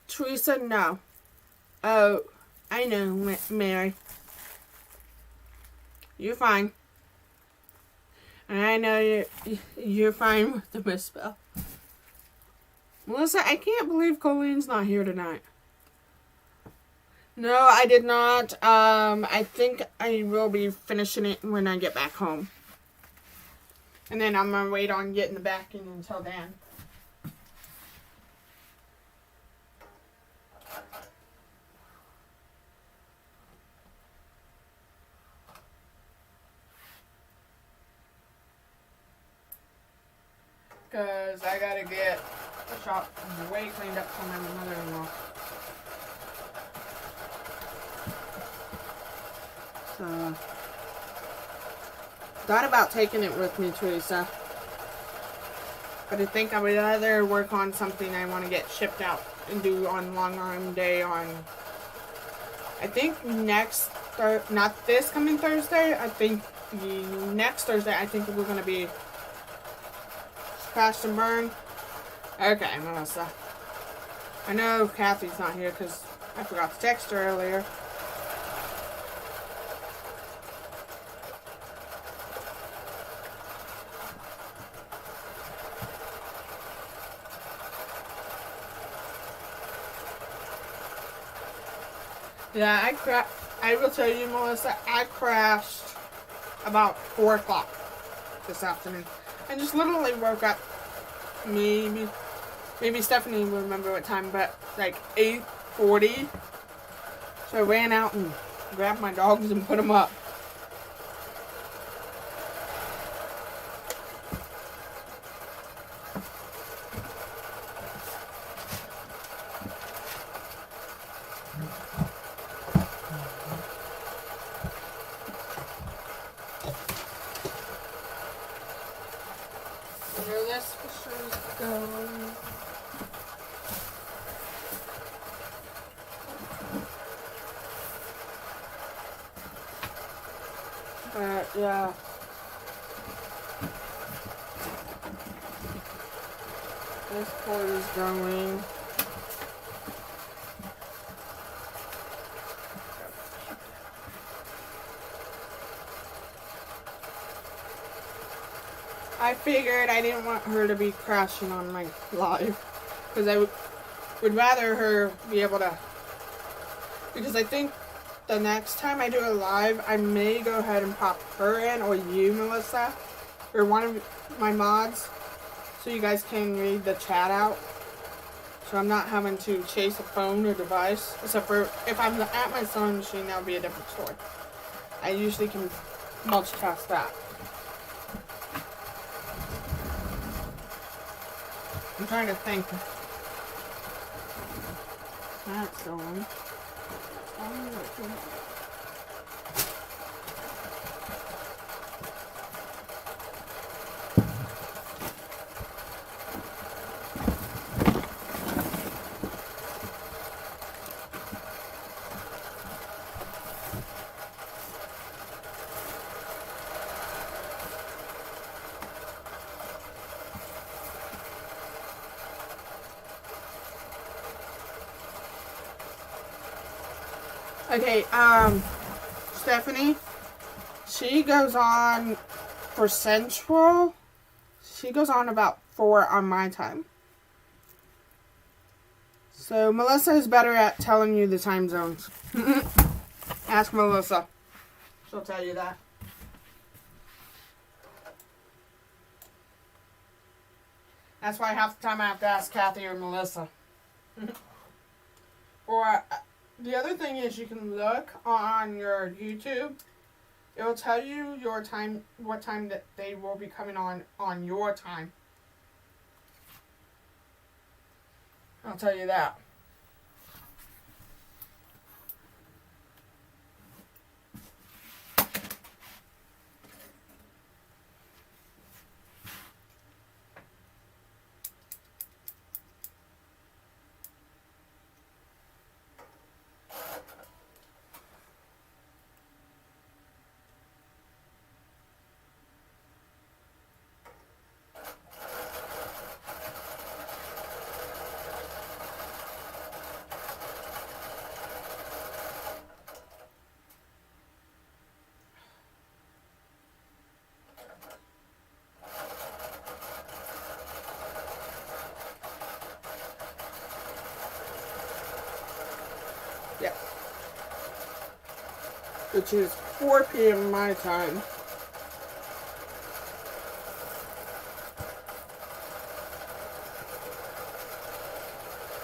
Teresa, no. Oh, I know, Mary. You're fine. And I know you're fine with the misspell. Melissa, I can't believe Colleen's not here tonight. No, I did not. I think I will be finishing it when I get back home. And then I'm gonna wait on getting the backing until then. Because I gotta get the shop way cleaned up for my mother-in-law. So, thought about taking it with me, Teresa. But I think I would rather work on something I want to get shipped out and do on Longarm Day on I think not this coming Thursday. I think the next Thursday. I think we're gonna be Crash and Burn. Okay, Melissa. I know Kathy's not here because I forgot to text her earlier. Yeah, I will tell you, Melissa, I crashed about 4 o'clock this afternoon. I just literally woke up, maybe Stephanie will remember what time, but like 8:40. So I ran out and grabbed my dogs and put them up. Yeah. This cord is going. I figured I didn't want her to be crashing on my live. Because I would rather her be able to. Because I think the next time I do a live, I may go ahead and pop her in, or you, Melissa, or one of my mods, so you guys can read the chat out. So I'm not having to chase a phone or device, except for if I'm at my sewing machine, that would be a different story. I usually can multitask that. I'm trying to think. That's going. Okay, Stephanie, she goes on for Central. She goes on about 4 on my time. So Melissa is better at telling you the time zones. Ask Melissa. She'll tell you that. That's why half the time I have to ask Kathy or Melissa. Or the other thing is you can look on your YouTube. It will tell you your time, what time that they will be coming on your time. I'll tell you that. Yeah. Which is 4 p.m. my time.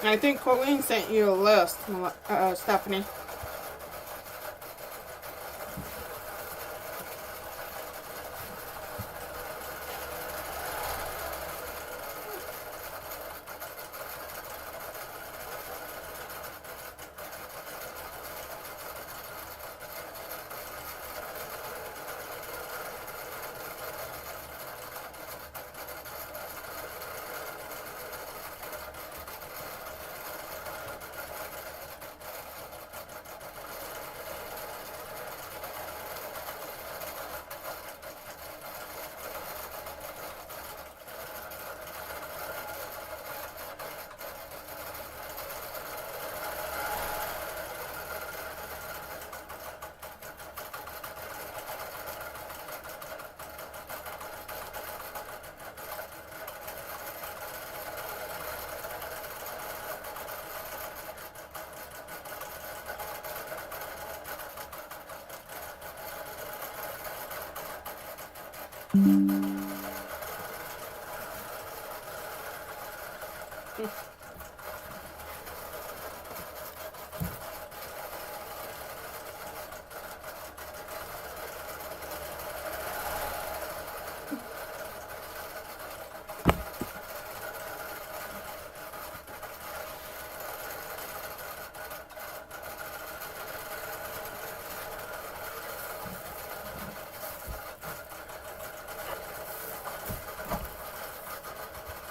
And I think Colleen sent you a list, Stephanie.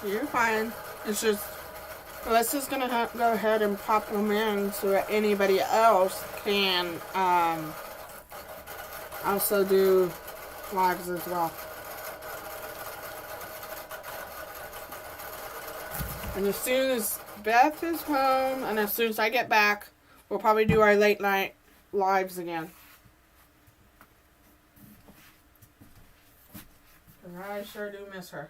You're fine. It's just Alyssa's gonna go ahead and pop them in so that anybody else can also do lives as well. And as soon as Beth is home and as soon as I get back, we'll probably do our late night lives again. I sure do miss her.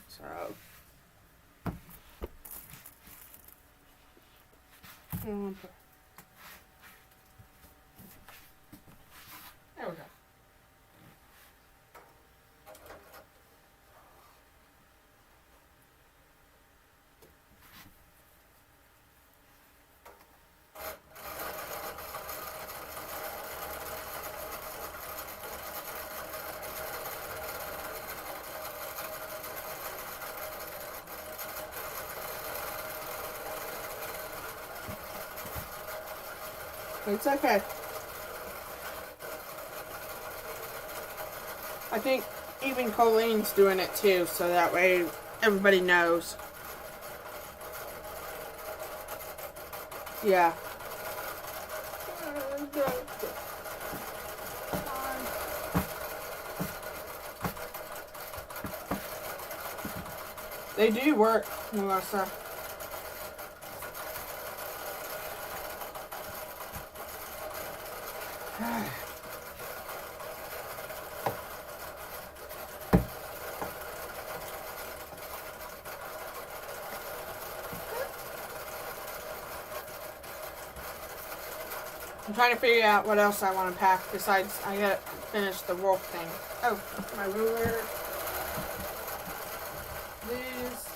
So, there we go. It's okay. I think even Colleen's doing it too, so that way everybody knows. Yeah. They do work, Melissa. I'm trying to figure out what else I want to pack besides I gotta finish the wolf thing. Oh, my ruler. These.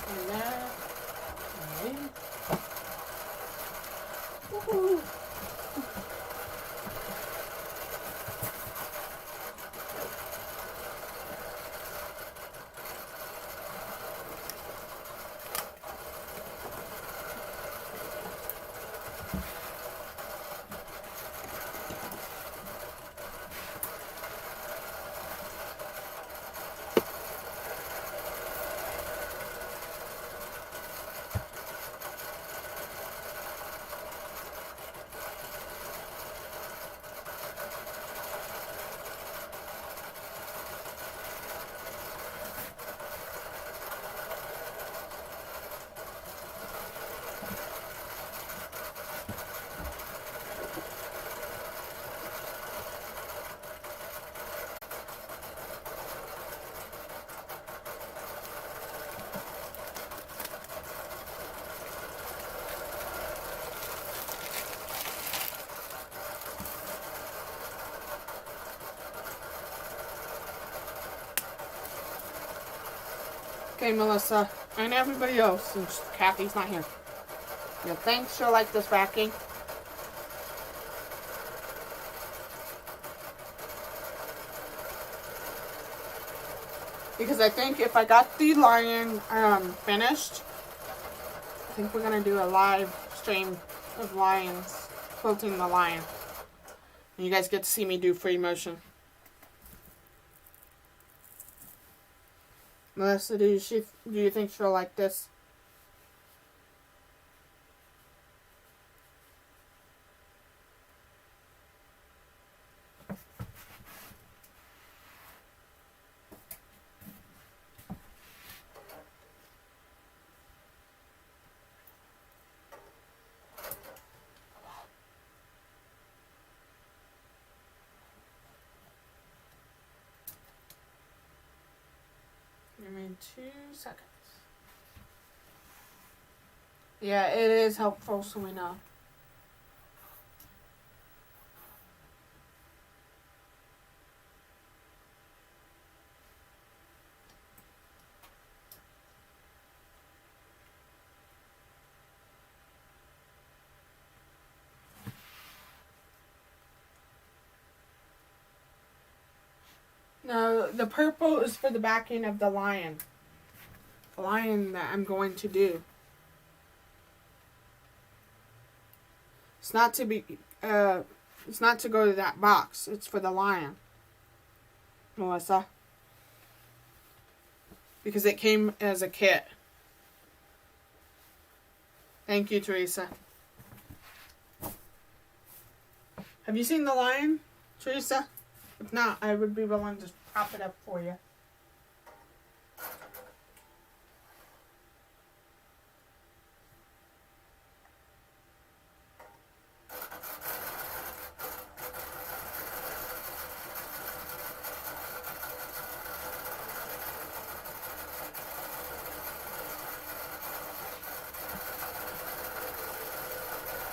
And that. And these. Woohoo! Okay, Melissa, and everybody else, since Kathy's not here. You think she'll like this backing? Because I think if I got the lion finished, I think we're going to do a live stream of lions, quilting the lion. And you guys get to see me do free motion. Melissa, do you think she'll like this? in 2 seconds. Yeah, it is helpful, so we know. No, the purple is for the backing of the lion. The lion that I'm going to do. It's not to be, it's not to go to that box. It's for the lion, Melissa. Because it came as a kit. Thank you, Teresa. Have you seen the lion, Teresa? If not, I would be willing to prop it up for you.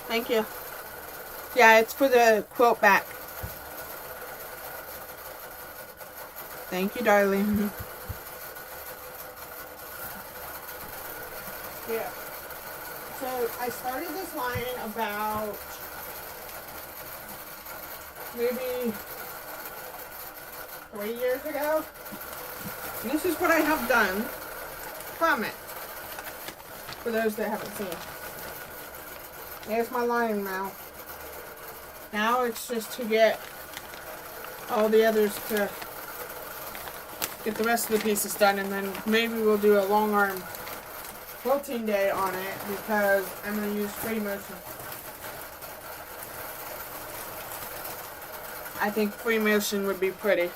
Thank you. Yeah, it's for the quilt back. Thank you, darling. Yeah. So I started this line about maybe 3 years ago. And this is what I have done from it. For those that haven't seen. There's my line now. Now it's just to get all the others to get the rest of the pieces done, and then maybe we'll do a long arm quilting day on it because I'm going to use free motion. I think free motion would be pretty.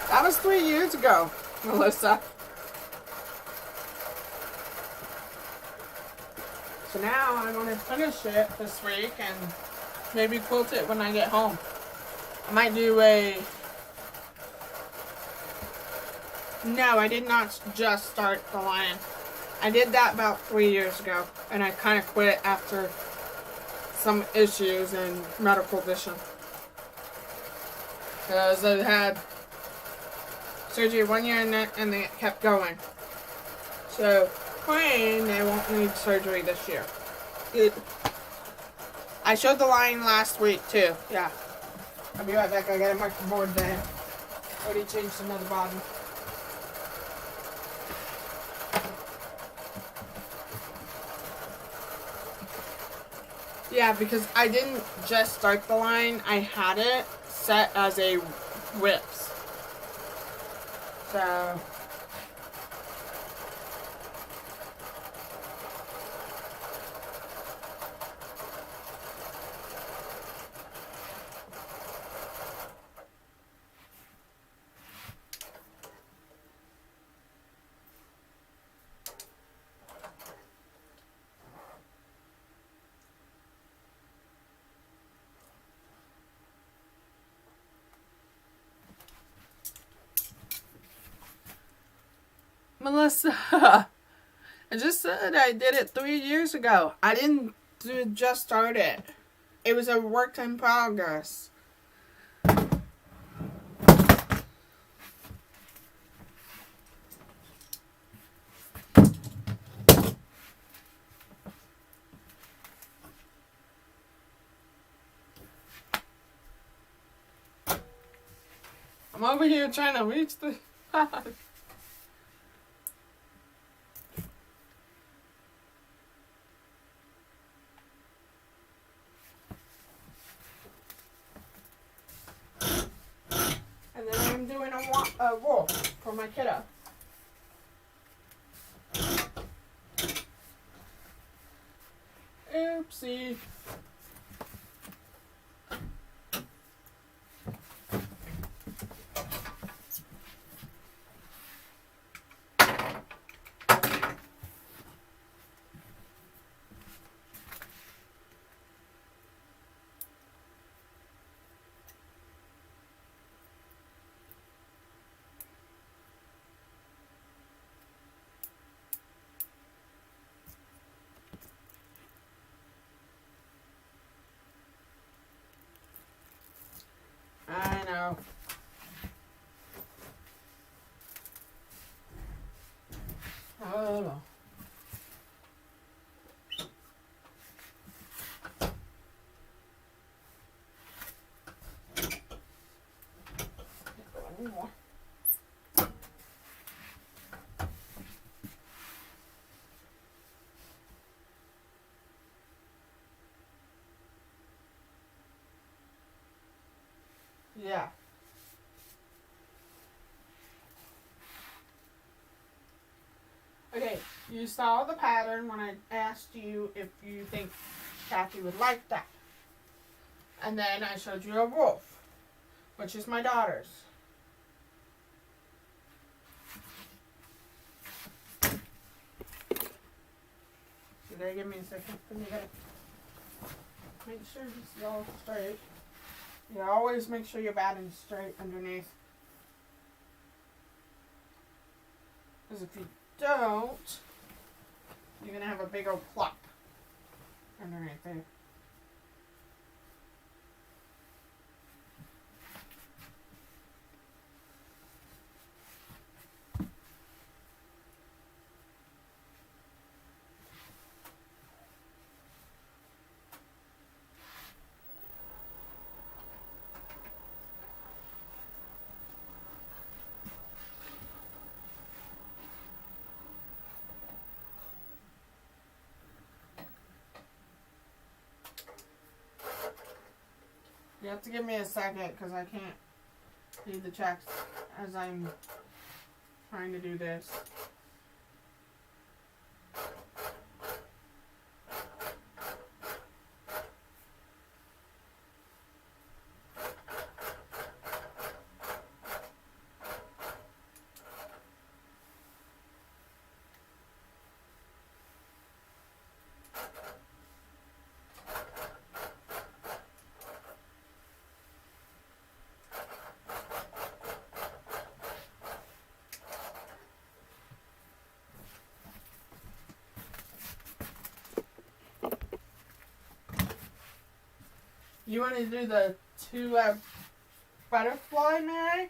That was 3 years ago, Melissa. So now I'm going to finish it this week and maybe quilt it when I get home. I might do a... No, I did not just start the lion. I did that about 3 years ago, and I kind of quit after some issues in medical vision. Because I had surgery 1 year and they kept going. So, praying they won't need surgery this year. I showed the line last week too. Yeah. I'll be right back. I gotta mark the board there. Already changed another bottom. Yeah, because I didn't just start the line. I had it set as a whips. So... Melissa, I just said I did it 3 years ago. I didn't just start it. It was a work in progress. I'm over here trying to reach the... And then I'm doing a wool for my kiddo. Oopsie. You saw the pattern when I asked you if you think Kathy would like that. And then I showed you a wolf, which is my daughter's. You gotta give me a second. You gotta make sure it's all straight. You always make sure your batting's straight underneath. Because if you don't, you're gonna have a big old plop underneath there. You have to give me a second because I can't read the checks as I'm trying to do this. You want to do the two butterfly, Mary?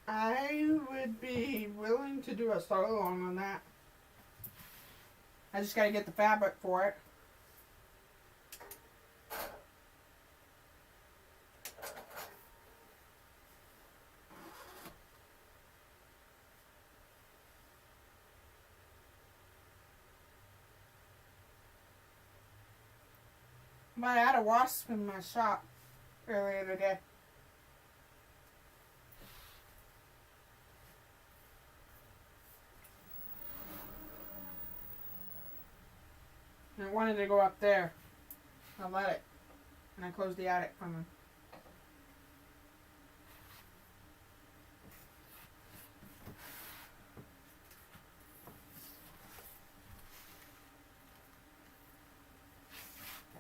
I would be willing to do a sew along on that. I just got to get the fabric for it. But I had a wasp in my shop earlier today. And I wanted to go up there. I let it. And I closed the attic from him.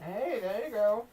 Hey, there you go.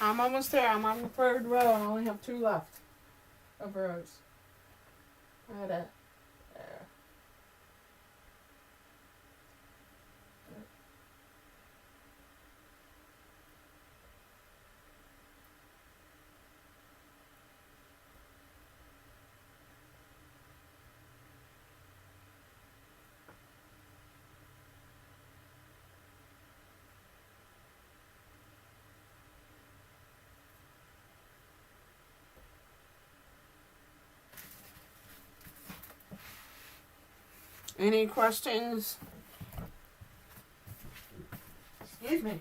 I'm almost there. I'm on the third row and I only have 2 left of rows. There. Any questions? Excuse me.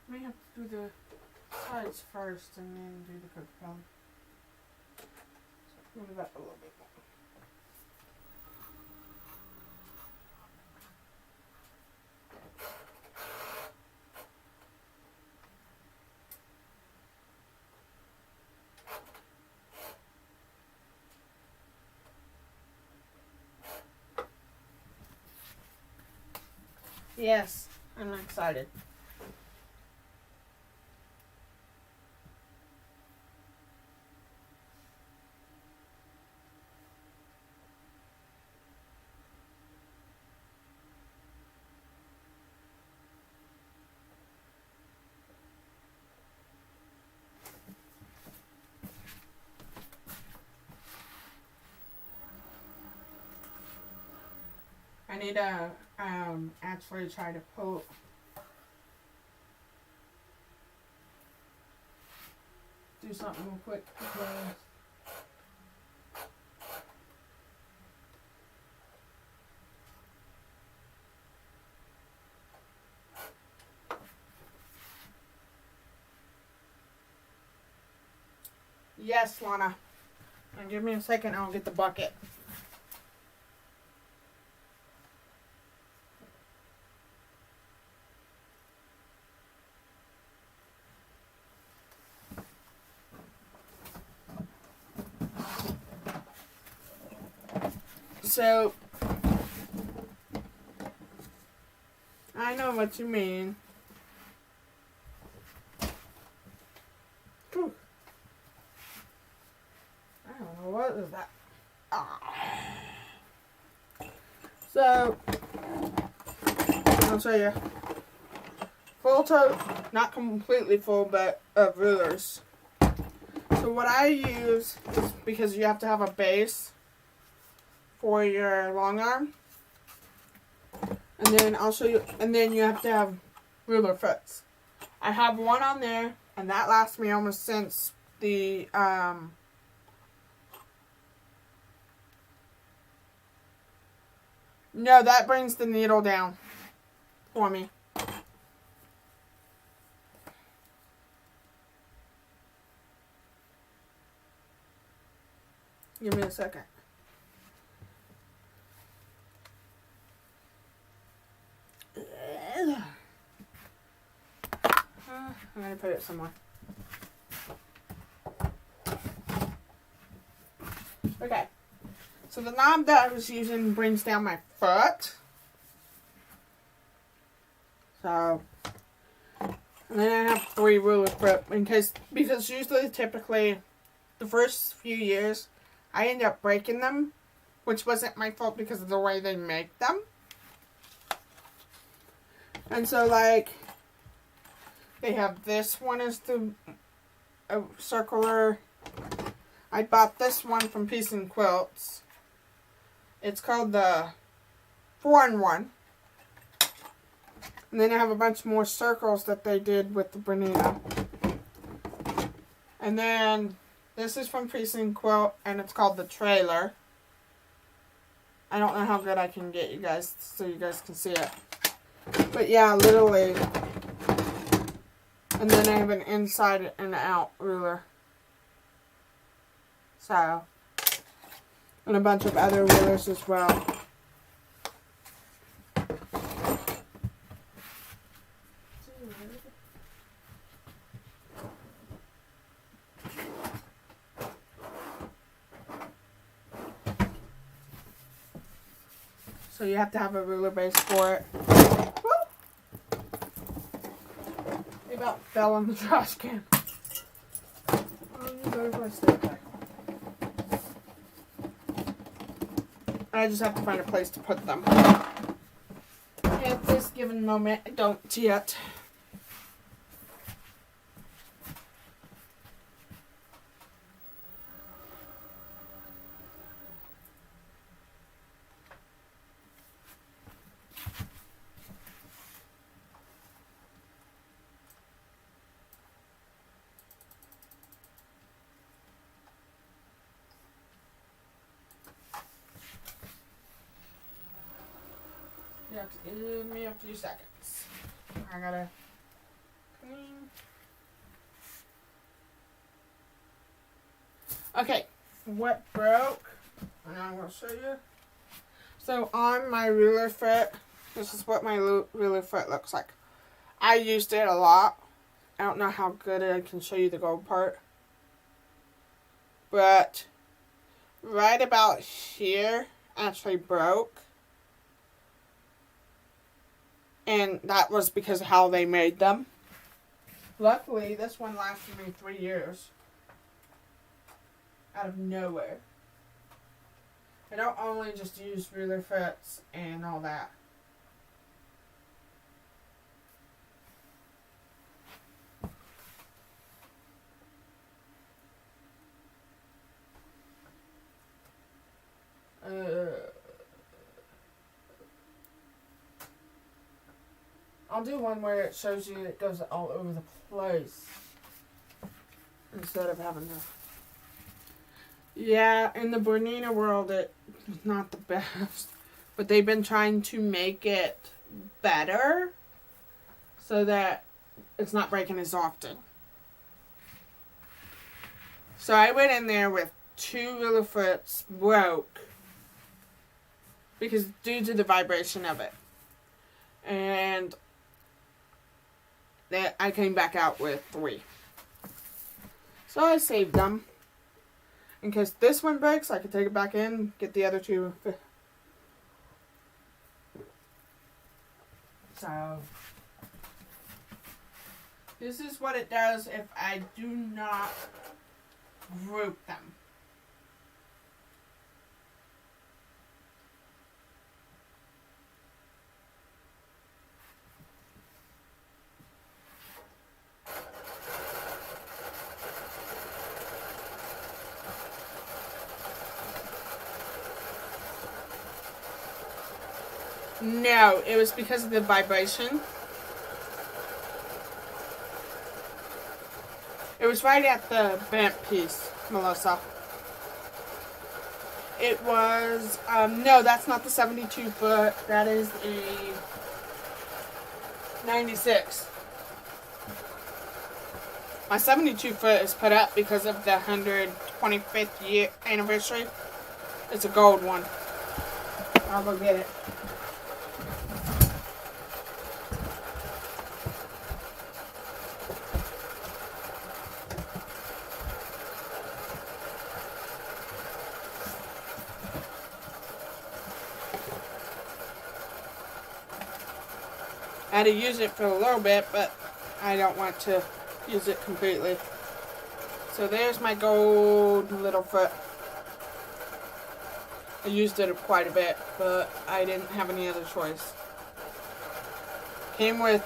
We have to do the sides first and then do the cookie color. So move that a little bit more. Yes, I'm excited. I need to actually try to do something real quick because yes, Lana. And give me a second, I'll get the bucket. So, I know what you mean. Whew. I don't know what is that. So, I'll show you. Full tote, not completely full, but of rulers. So what I use is because you have to have a base for your long arm. And then I'll show you, and then you have to have ruler foots. I have one on there, and that lasts me almost since the No, that brings the needle down for me. Give me a second. I'm going to put it somewhere. Okay. So the knob that I was using brings down my foot. So, and then I have 3 ruler foot because usually, typically, the first few years, I end up breaking them, which wasn't my fault because of the way they make them. And so, like, they have this one as the circular. I bought this one from Peace and Quilts. It's called the 4-in-1. And then I have a bunch more circles that they did with the Bernina. And then this is from Peace and Quilt, and it's called the Trailer. I don't know how good I can get you guys so you guys can see it. But yeah, literally. And then I have an inside and out ruler. So, and a bunch of other rulers as well. So you have to have a ruler base for it. Woo! They about fell on the trash can. I just have to find a place to put them. At this given moment, I don't yet. You have to give me a few seconds. I gotta clean. Okay, what broke? And I'm gonna show you. So on my ruler foot, this is what my ruler foot looks like. I used it a lot. I don't know how good I can show you the gold part. But right about here actually broke. And that was because of how they made them. Luckily, this one lasted me 3 years. Out of nowhere. I don't only just use ruler foots and all that. I'll do one where it shows you it goes all over the place. Instead of having to... Yeah, in the Bernina world, it's not the best. But they've been trying to make it better so that it's not breaking as often. So I went in there with 2 ruler foots broke because due to the vibration of it. And that I came back out with 3. So I saved them. In case this one breaks, I could take it back in, get the other 2. So, this is what it does if I do not group them. No, it was because of the vibration. It was right at the bent piece, Melissa. It was, no, that's not the 72 foot. That is a 96. My 72 foot is put up because of the 125th year anniversary. It's a gold one. I'll go get it. I had to use it for a little bit, but I don't want to use it completely. So there's my gold little foot. I used it quite a bit, but I didn't have any other choice. Came with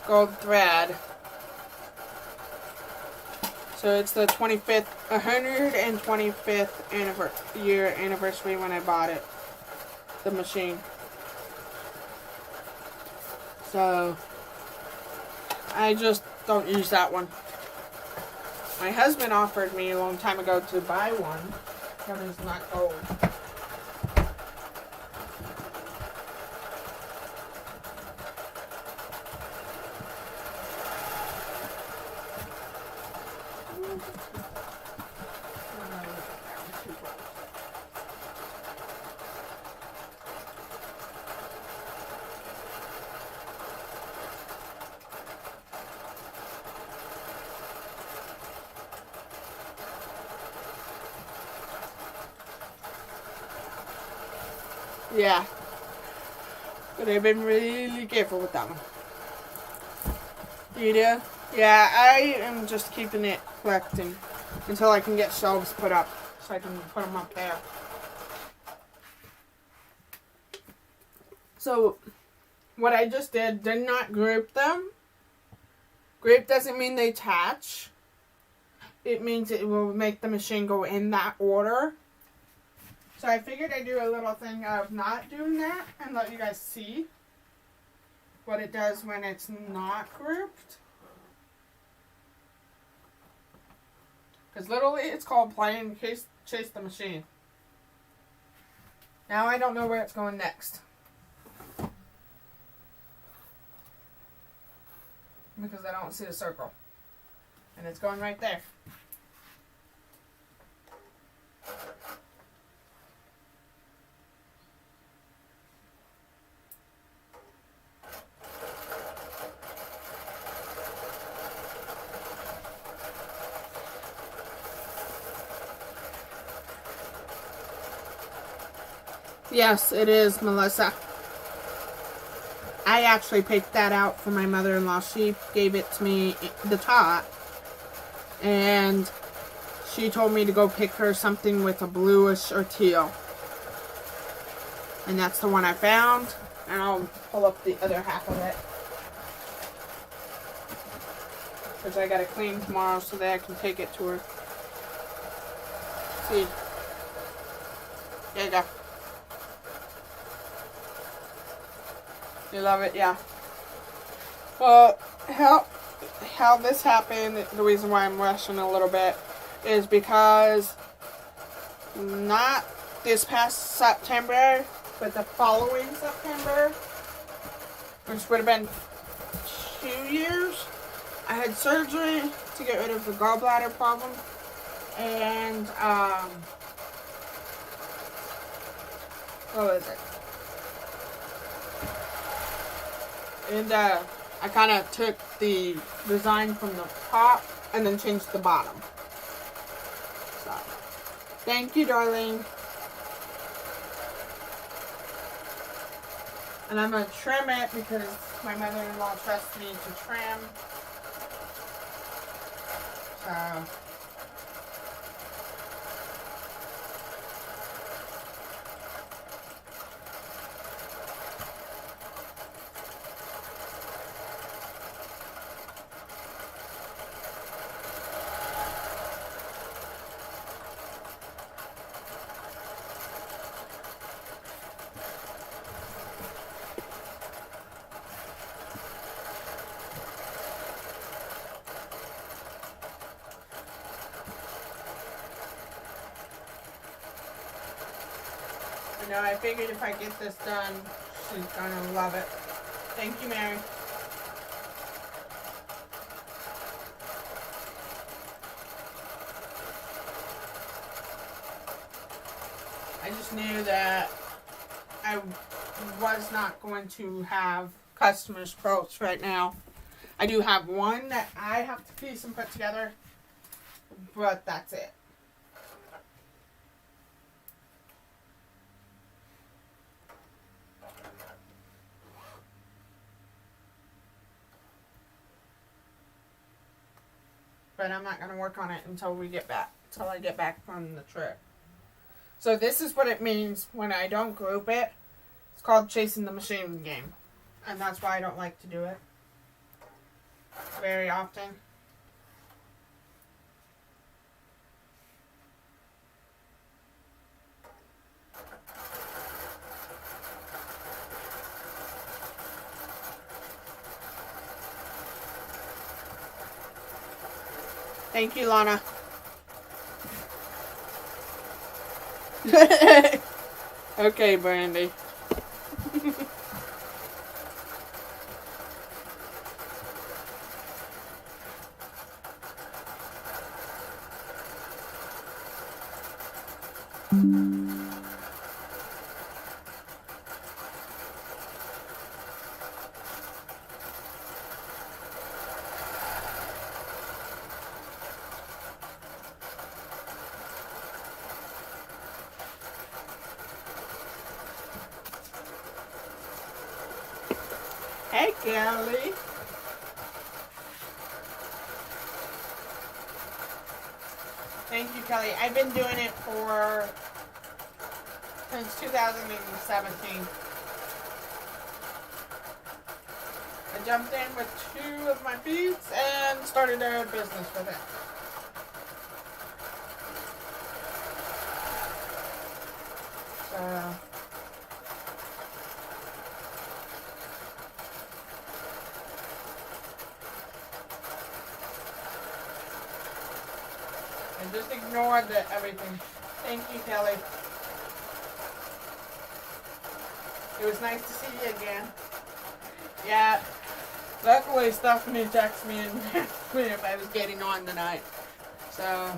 gold thread. So it's the 125th year anniversary when I bought it. The machine. So I just don't use that one. My husband offered me a long time ago to buy one, but it's not gold. Yeah. But I've been really careful with that one. You do? Yeah, I am just keeping it collecting until I can get shelves put up so I can put them up there. So, what I just did not group them. Group doesn't mean they attach. It means it will make the machine go in that order. So I figured I'd do a little thing of not doing that and let you guys see what it does when it's not grouped. Because literally it's called playing chase the machine. Now I don't know where it's going next. Because I don't see the circle. And it's going right there. Yes, it is, Melissa. I actually picked that out for my mother-in-law. She gave it to me, the top. And she told me to go pick her something with a bluish or teal. And that's the one I found. And I'll pull up the other half of it. Because I gotta clean tomorrow so that I can take it to her. See. There you go. You love it, yeah. Well, how this happened, the reason why I'm rushing a little bit, is because not this past September, but the following September, which would have been 2 years, I had surgery to get rid of the gallbladder problem, and, what was it? And I kind of took the design from the top and then changed the bottom. So, thank you, darling. And I'm going to trim it because my mother-in-law trusts me to trim. So, know, I figured if I get this done, she's gonna love it. Thank you, Mary. I just knew that I was not going to have customers' quotes right now. I do have one that I have to piece and put together, but that's it. But I'm not going to work on it until I get back from the trip. So this is what it means when I don't group it. It's called chasing the machine game. And that's why I don't like to do it very often. Thank you, Lana. Okay, Brandy. Hey, Kelly. Thank you, Kelly. I've been doing it since 2017. I jumped in with 2 of my feeds and started a business with it. So and just ignore everything. Thank you, Kelly. It was nice to see you again. Yeah. Luckily, Stephanie texted me and asked me if I was getting on tonight. So.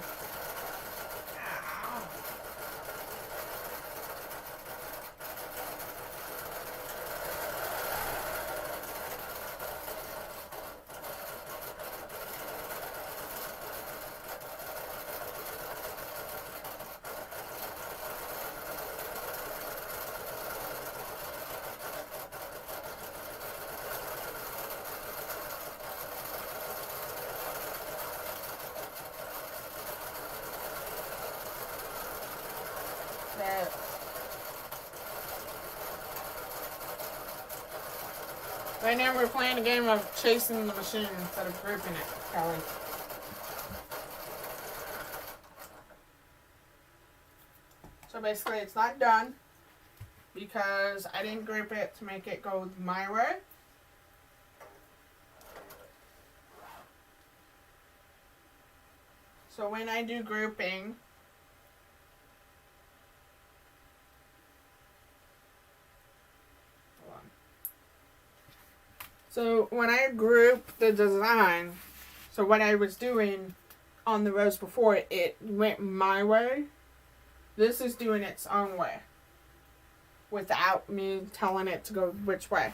Right now we're playing a game of chasing the machine instead of grouping it, Kelly. So basically it's not done because I didn't group it to make it go my way. So when I do grouping, so when I group the design, so what I was doing on the rows before, it went my way. This is doing its own way without me telling it to go which way.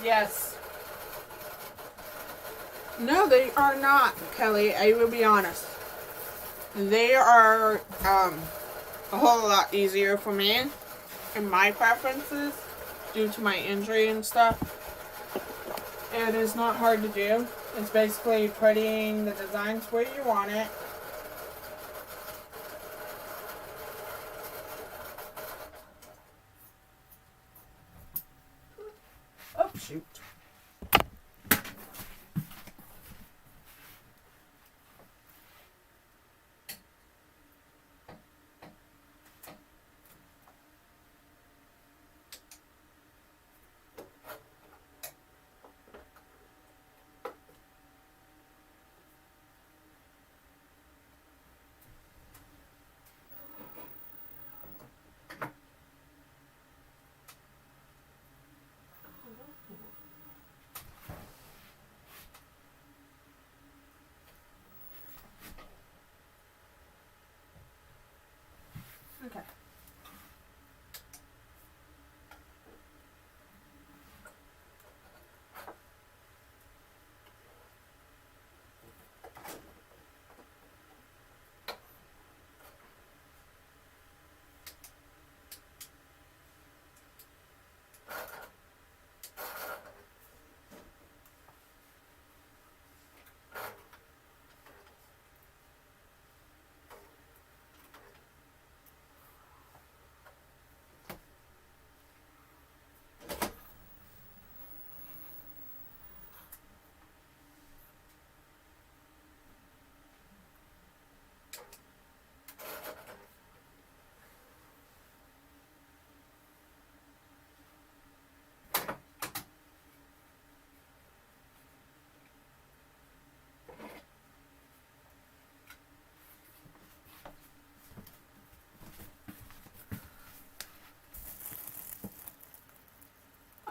Yes. No, they are not, Kelly. I will be honest. They are a whole lot easier for me and my preferences due to my injury and stuff. It is not hard to do. It's basically putting the designs where you want it. Oh, shoot. Okay.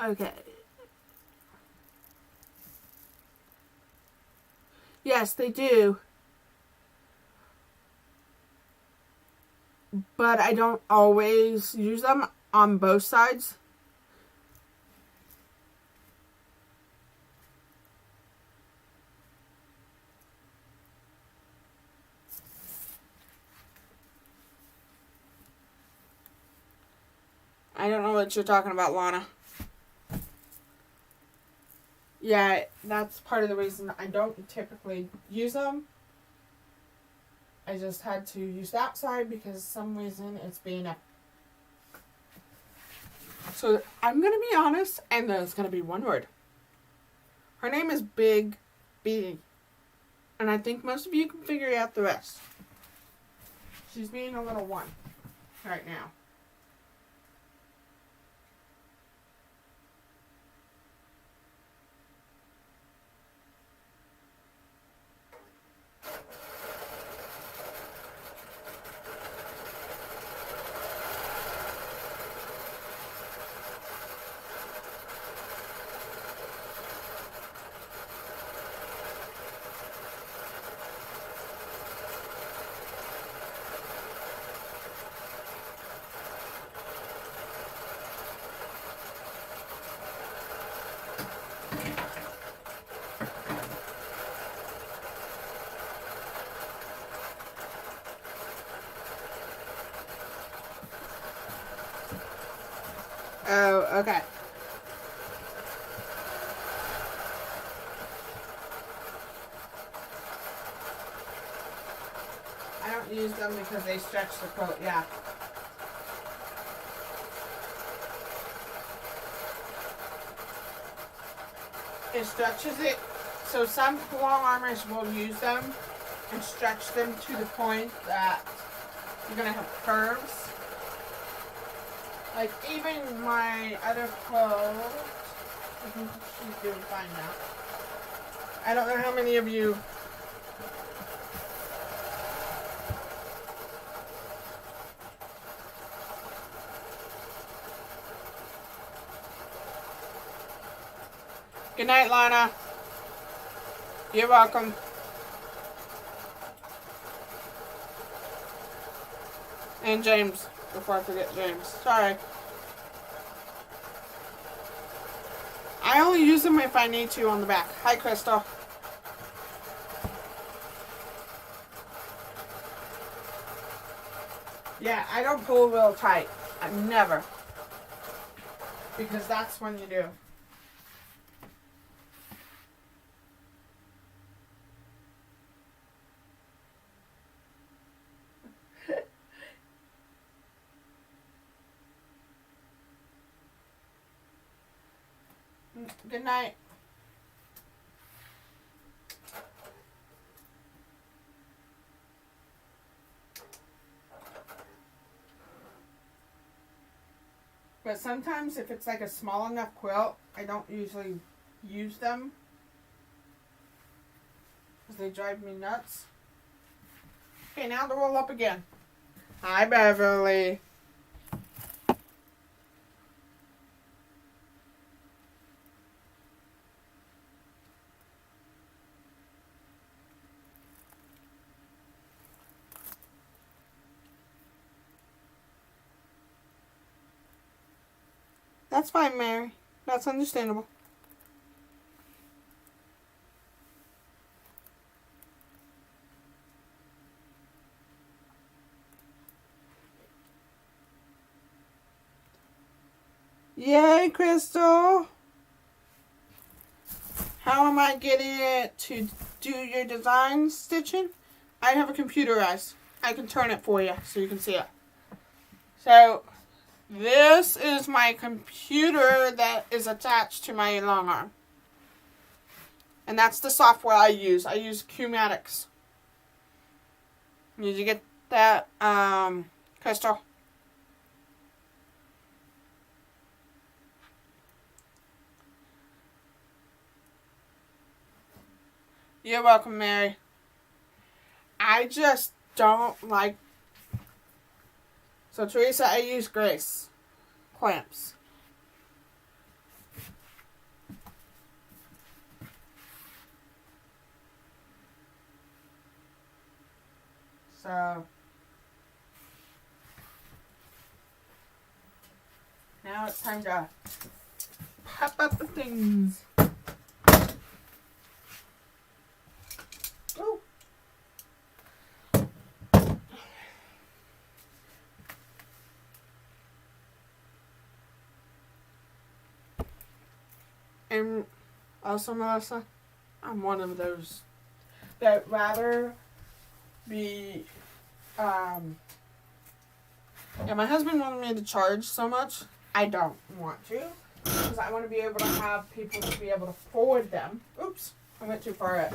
Okay. Yes, they do. But I don't always use them on both sides. I don't know what you're talking about, Lana. Yeah, that's part of the reason I don't typically use them. I just had to use that side because some reason it's being a... So I'm going to be honest, and there's going to be one word. Her name is Big B. And I think most of you can figure out the rest. She's being a little one right now. Oh, okay. I don't use them because they stretch the coat, yeah. It stretches it. So some long armors will use them and stretch them to the point that you're going to have curves. Like, even my other clothes, I think she's doing fine now. I don't know how many of you Good night, Lana. You're welcome. And James, before I forget James. Sorry. I only use them if I need to on the back. Hi, Crystal. Yeah, I don't pull real tight. I never. Because that's when you do. Good night. But sometimes if it's like a small enough quilt, I don't usually use them because they drive me nuts. Okay, now to roll up again. Hi, Beverly. That's fine, Mary. That's understandable. Yay, Crystal. How am I getting it to do your design stitching? I have a computer, guys. I can turn it for you so you can see it. So, this is my computer that is attached to my Longarm. And that's the software I use. I use Qmatics. Did you get that, Crystal? You're welcome, Mary. I just don't like... So, Teresa, I use Grace clamps. So, now it's time to pop up the things. Ooh. And also, Melissa, I'm one of those that rather be, yeah, my husband wanted me to charge so much. I don't want to, because I want to be able to have people to be able to forward them. Oops, I went too far up.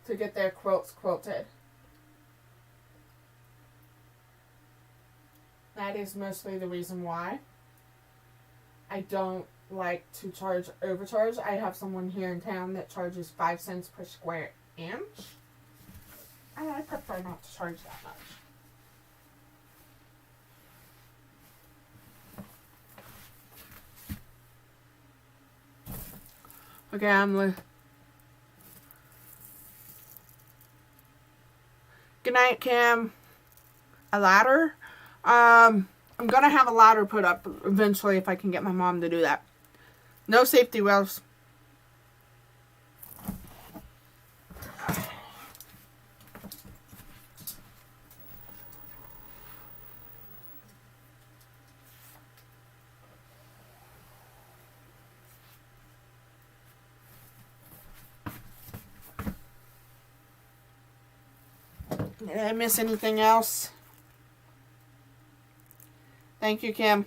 To get their quilts quilted. That is mostly the reason why I don't like to overcharge. I have someone here in town that charges 5 cents per square inch. And I prefer not to charge that much. Okay, Good night, Kim. A ladder? I'm gonna have a ladder put up eventually if I can get my mom to do that. No safety wells. Did I miss anything else? Thank you, Kim.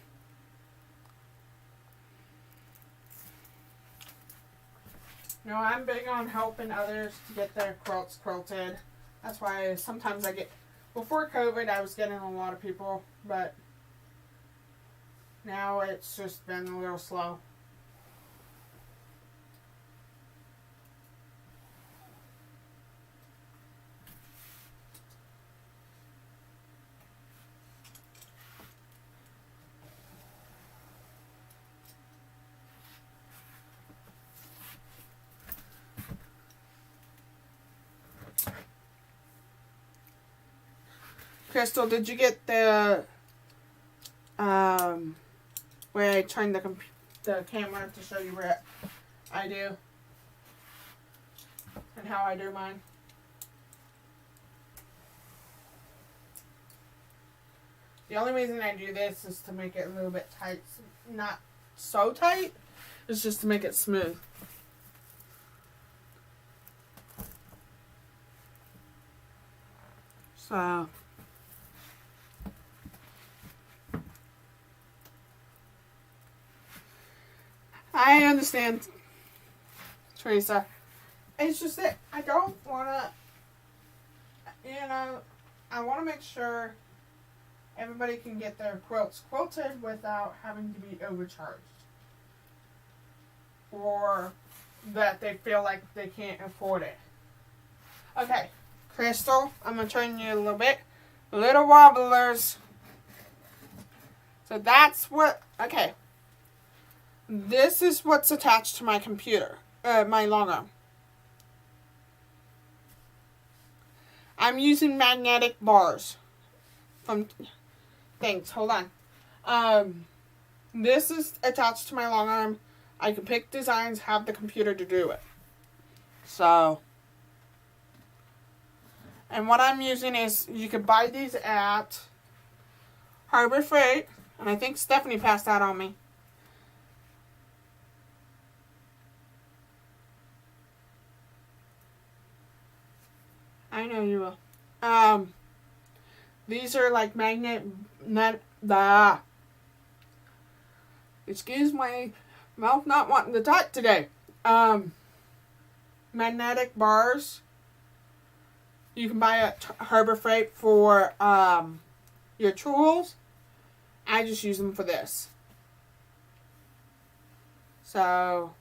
No, I'm big on helping others to get their quilts quilted. That's why sometimes before COVID, I was getting a lot of people, but now it's just been a little slow. Crystal, did you get the where I turned the camera to show you where I do and how I do mine? The only reason I do this is to make it a little bit tight, not so tight, It's just to make it smooth. So I understand, Teresa. It's just that I don't want to, I want to make sure everybody can get their quilts quilted without having to be overcharged. Or that they feel like they can't afford it. Okay, Crystal, I'm going to turn you a little bit. Little wobblers. So that's what, okay. This is what's attached to my computer, my Longarm. I'm using magnetic bars from things. Hold on. This is attached to my Longarm. I can pick designs, have the computer to do it. So, and what I'm using is, you can buy these at Harbor Freight, and I think Stephanie passed that on me. I know you will. These are like excuse my mouth not wanting to talk today. Magnetic bars. You can buy at Harbor Freight for your tools. I just use them for this. So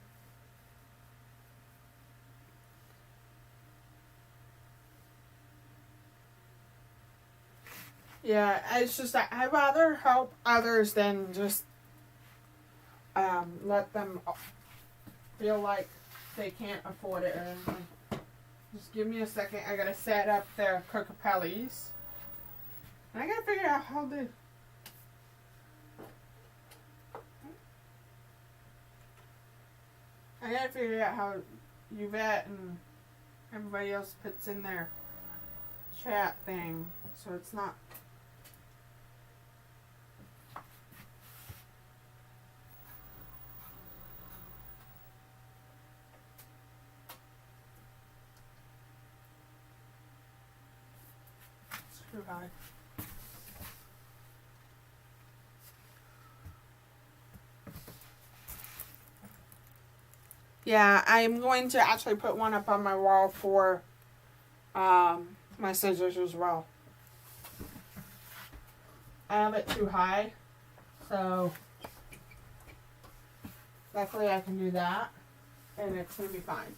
yeah, it's just that I'd rather help others than just let them feel like they can't afford it or anything. Just give me a second. I gotta set up their Kirkapellis. And I gotta figure out how to. I gotta figure out how Yvette and everybody else puts in their chat thing, so it's not. Too high. Yeah, I'm going to actually put one up on my wall for my scissors as well. I have it too high, so luckily I can do that, and it's going to be fine.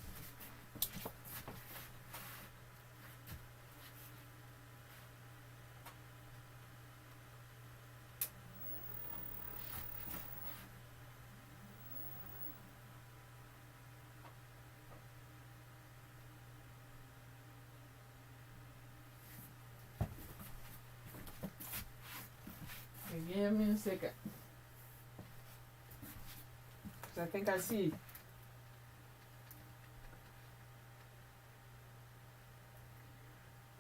Give me a second. Because I think I see.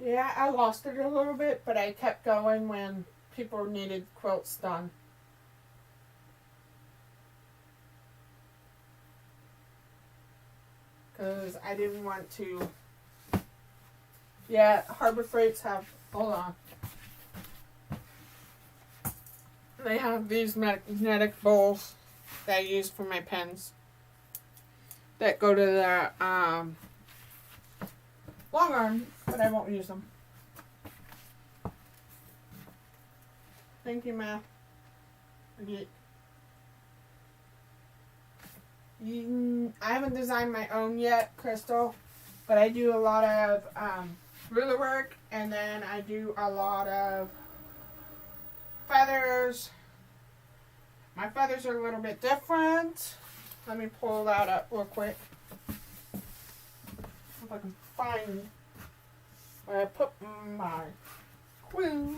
Yeah, I lost it a little bit, but I kept going when people needed quilts done. Because I didn't want to. Yeah, Harbor Freights have. Hold on. They have these magnetic bowls that I use for my pens that go to the Longarm, but I won't use them. Thank you, Ma. I haven't designed my own yet, Crystal, but I do a lot of ruler work, and then I do a lot of feathers. My feathers are a little bit different. Let me pull that up real quick. If I can find where I put my quill.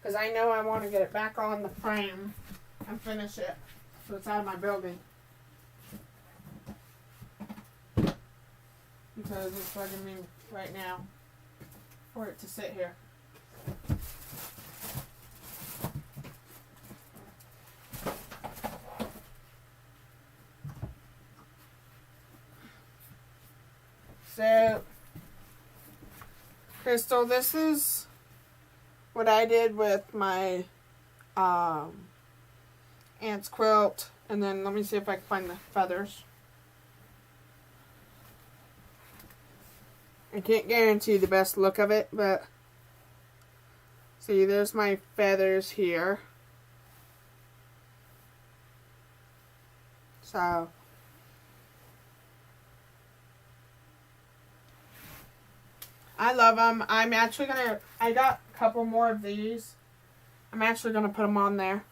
Because I know I want to get it back on the frame and finish it so it's out of my building. Because it's bugging me right now for it to sit here. Crystal, this is what I did with my aunt's quilt. And then let me see if I can find the feathers. I can't guarantee the best look of it, but see, there's my feathers here. So I love them. I'm actually gonna, I got a couple more of these. I'm actually gonna put them on there.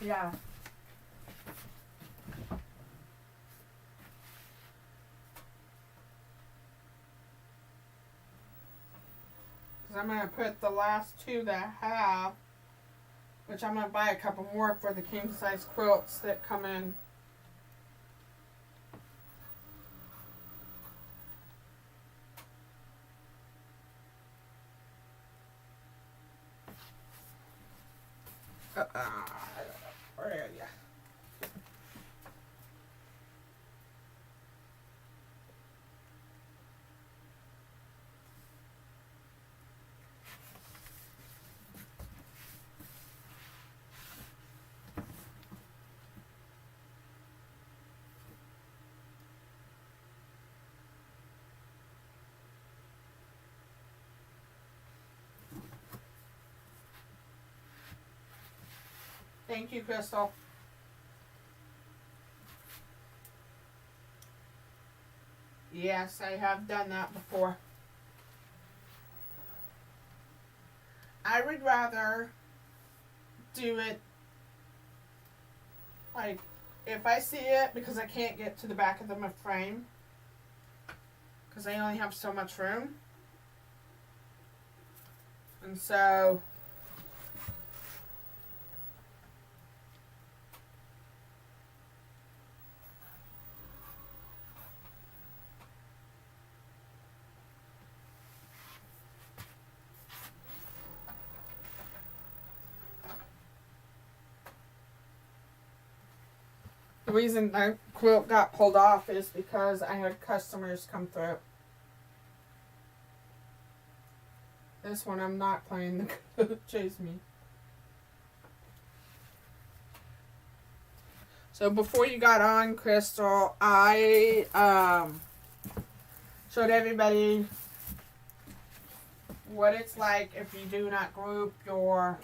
Yeah. Because I'm going to put the last two that I have, which I'm going to buy a couple more for the king size quilts that come in. Where are you? Thank you, Crystal. Yes, I have done that before. I would rather do it like if I see it, because I can't get to the back of the frame because I only have so much room. And so the reason the quilt got pulled off is because I had customers come through. This one I'm not playing the chase me. So before you got on, Crystal, I showed everybody what it's like if you do not group your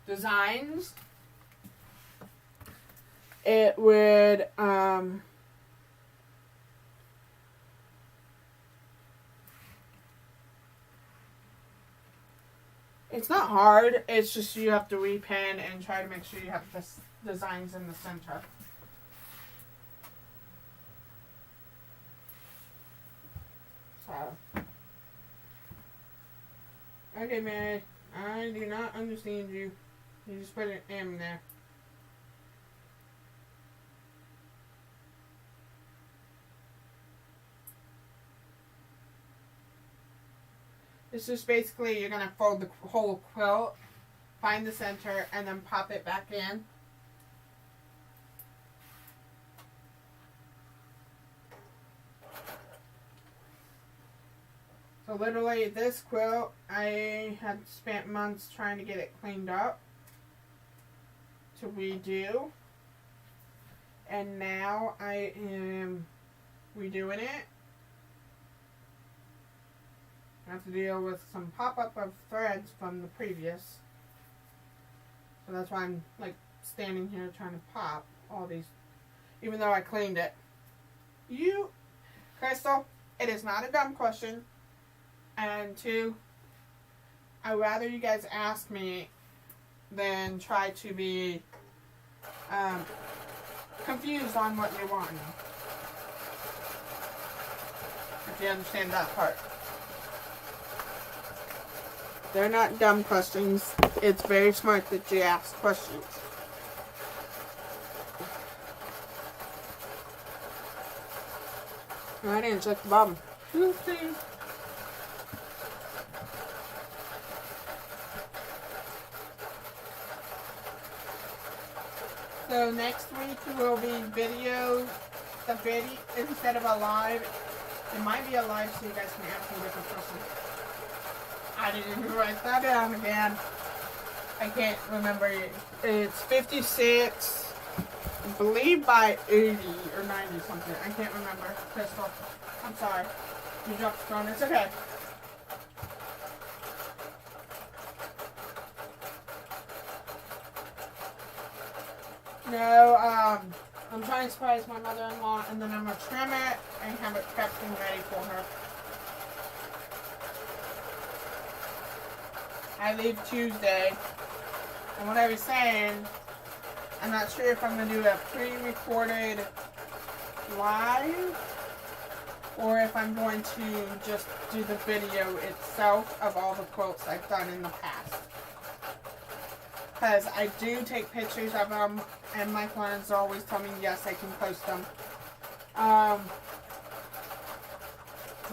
designs. It would it's not hard, it's just you have to repin and try to make sure you have the designs in the center. So okay, Mary, I do not understand you. You just put an M there. This is basically, you're going to fold the whole quilt, find the center, and then pop it back in. So literally this quilt, I had spent months trying to get it cleaned up to redo. And now I am redoing it. I have to deal with some pop-up of threads from the previous. So that's why I'm like standing here trying to pop all these, even though I cleaned it. Crystal, it is not a dumb question. And two, I'd rather you guys ask me than try to be confused on what you want. If you understand that part. They're not dumb questions. It's very smart that you ask questions. I didn't check the bottom. Oopsie. So next week will be video, instead of a live. It might be a live so you guys can ask me different questions. I didn't even write that down again. I can't remember it. It's 56, I believe by 80 or 90 something. I can't remember. Crystal, I'm sorry. You dropped the phone. It's okay. No, I'm trying to surprise my mother-in-law, and then I'm going to trim it and have it prepped and ready for her. I leave Tuesday, and what I was saying, I'm not sure if I'm going to do a pre-recorded live, or if I'm going to just do the video itself of all the quotes I've done in the past. Because I do take pictures of them, and my friends always tell me, yes, I can post them.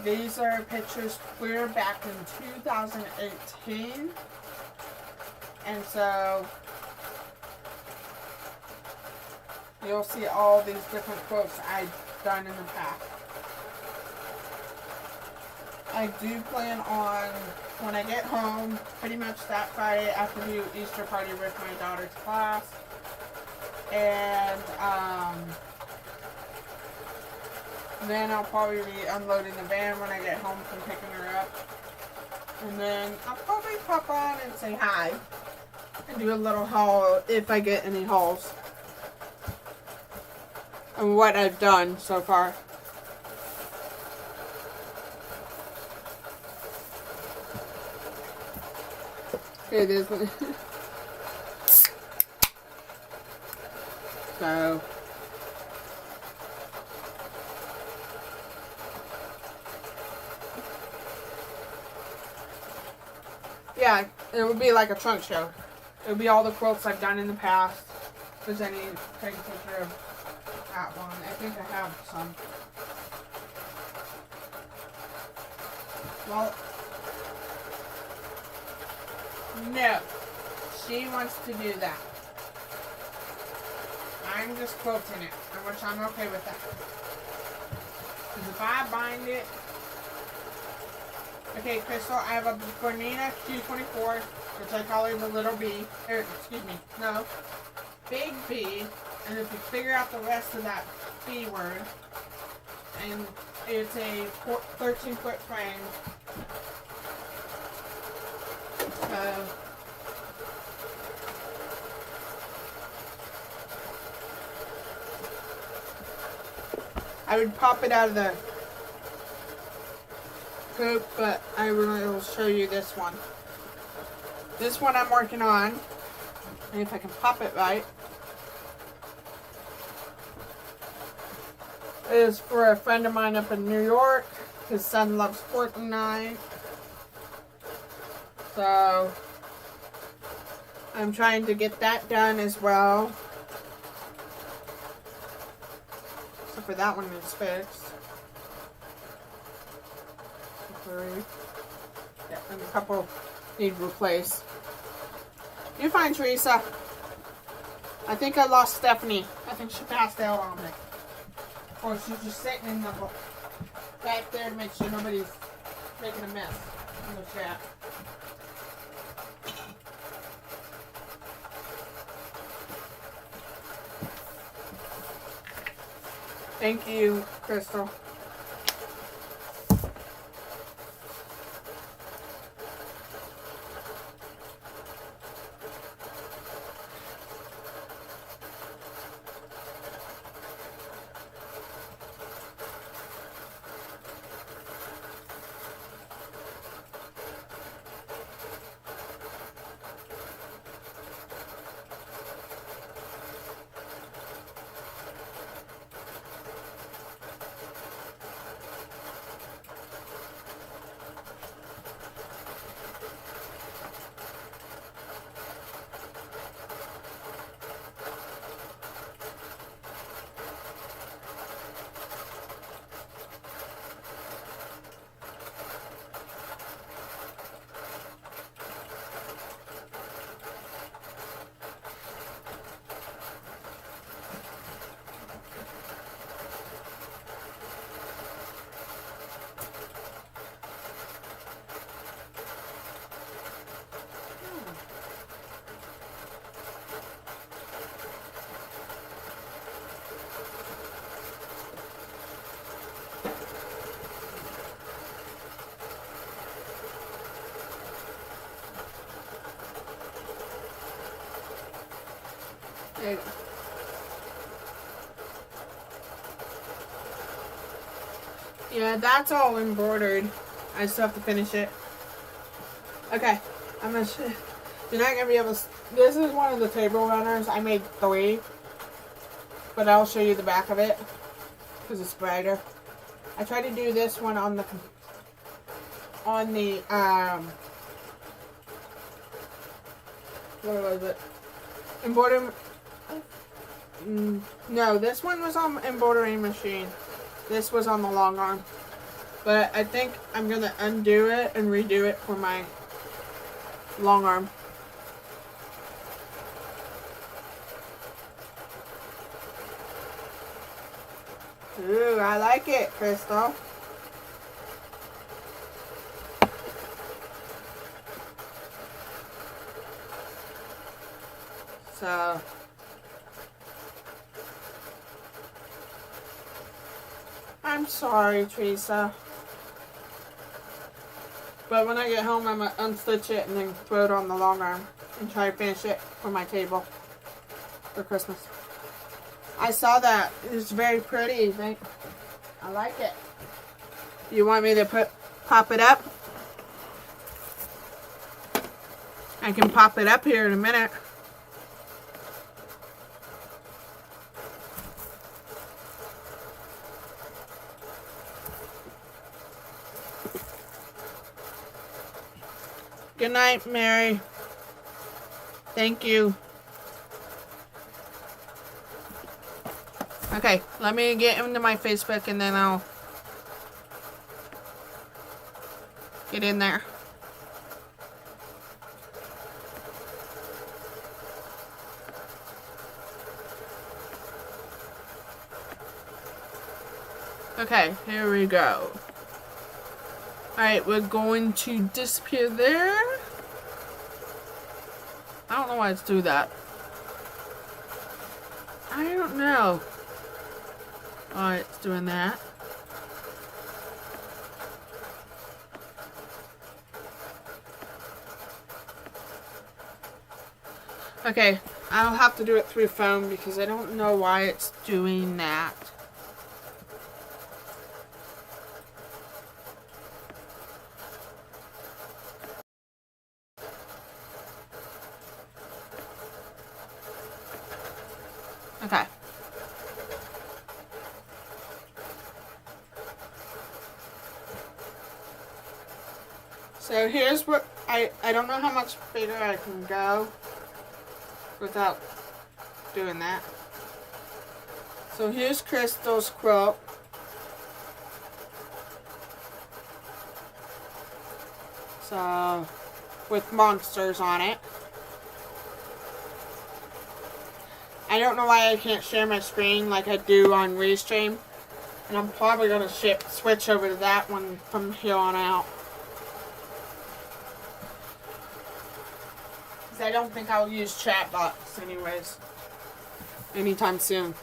These are pictures clear back in 2018. And so, you'll see all these different quotes I've done in the past. I do plan on, when I get home, pretty much that Friday, after the Easter party with my daughter's class. And then I'll probably be unloading the van when I get home from picking her up. And then I'll probably pop on and say hi. And do a little haul if I get any hauls. And what I've done so far. It is. So. Yeah, it would be like a trunk show. It would be all the quotes I've done in the past. If there's any, take a picture of that one. I think I have some. Well, no. She wants to do that. I'm just quoting it, which I'm okay with that. Because if I bind it... Okay, Crystal, I have a Bernina Q24, which I call her the little B. Or, excuse me, no. Big B. And if you figure out the rest of that B word, and it's a 13-foot frame. I would pop it out of the coop, but I will show you this one. This one I'm working on, and if I can pop it right, is for a friend of mine up in New York. His son loves Fortnite. So, I'm trying to get that done as well. Except for that one is fixed. Yeah, and a couple need replaced. You're fine, Teresa. I think I lost Stephanie. I think she passed out on me. Or she's just sitting in the back there to make sure nobody's making a mess in the chat. Thank you, Crystal. There you go. Yeah, that's all embroidered. I still have to finish it. Okay, I'm gonna. You're not gonna be able to. This is one of the table runners. I made 3, but I'll show you the back of it because it's brighter. I tried to do this one on the what was it? Embroidery. No, this one was on embroidery machine. This was on the Longarm. But I think I'm gonna undo it and redo it for my Longarm. Ooh, I like it, Crystal. So I'm sorry, Teresa. But when I get home, I'm going to unstitch it and then throw it on the Longarm and try to finish it for my table for Christmas. I saw that. It's very pretty. I like it. You want me to pop it up? I can pop it up here in a minute. Good night, Mary. Thank you. Okay, let me get into my Facebook and then I'll get in there. Okay, here we go. Alright, we're going to disappear there. I don't know why it's do that. I don't know. Alright, it's doing that. Okay, I'll have to do it through phone because I don't know why it's doing that. Okay. So here's what I don't know how much bigger I can go without doing that. So here's Crystal's quilt. So with monsters on it. I don't know why I can't share my screen like I do on Restream. And I'm probably going to switch over to that one from here on out. Because I don't think I'll use chat box anyways. Anytime soon.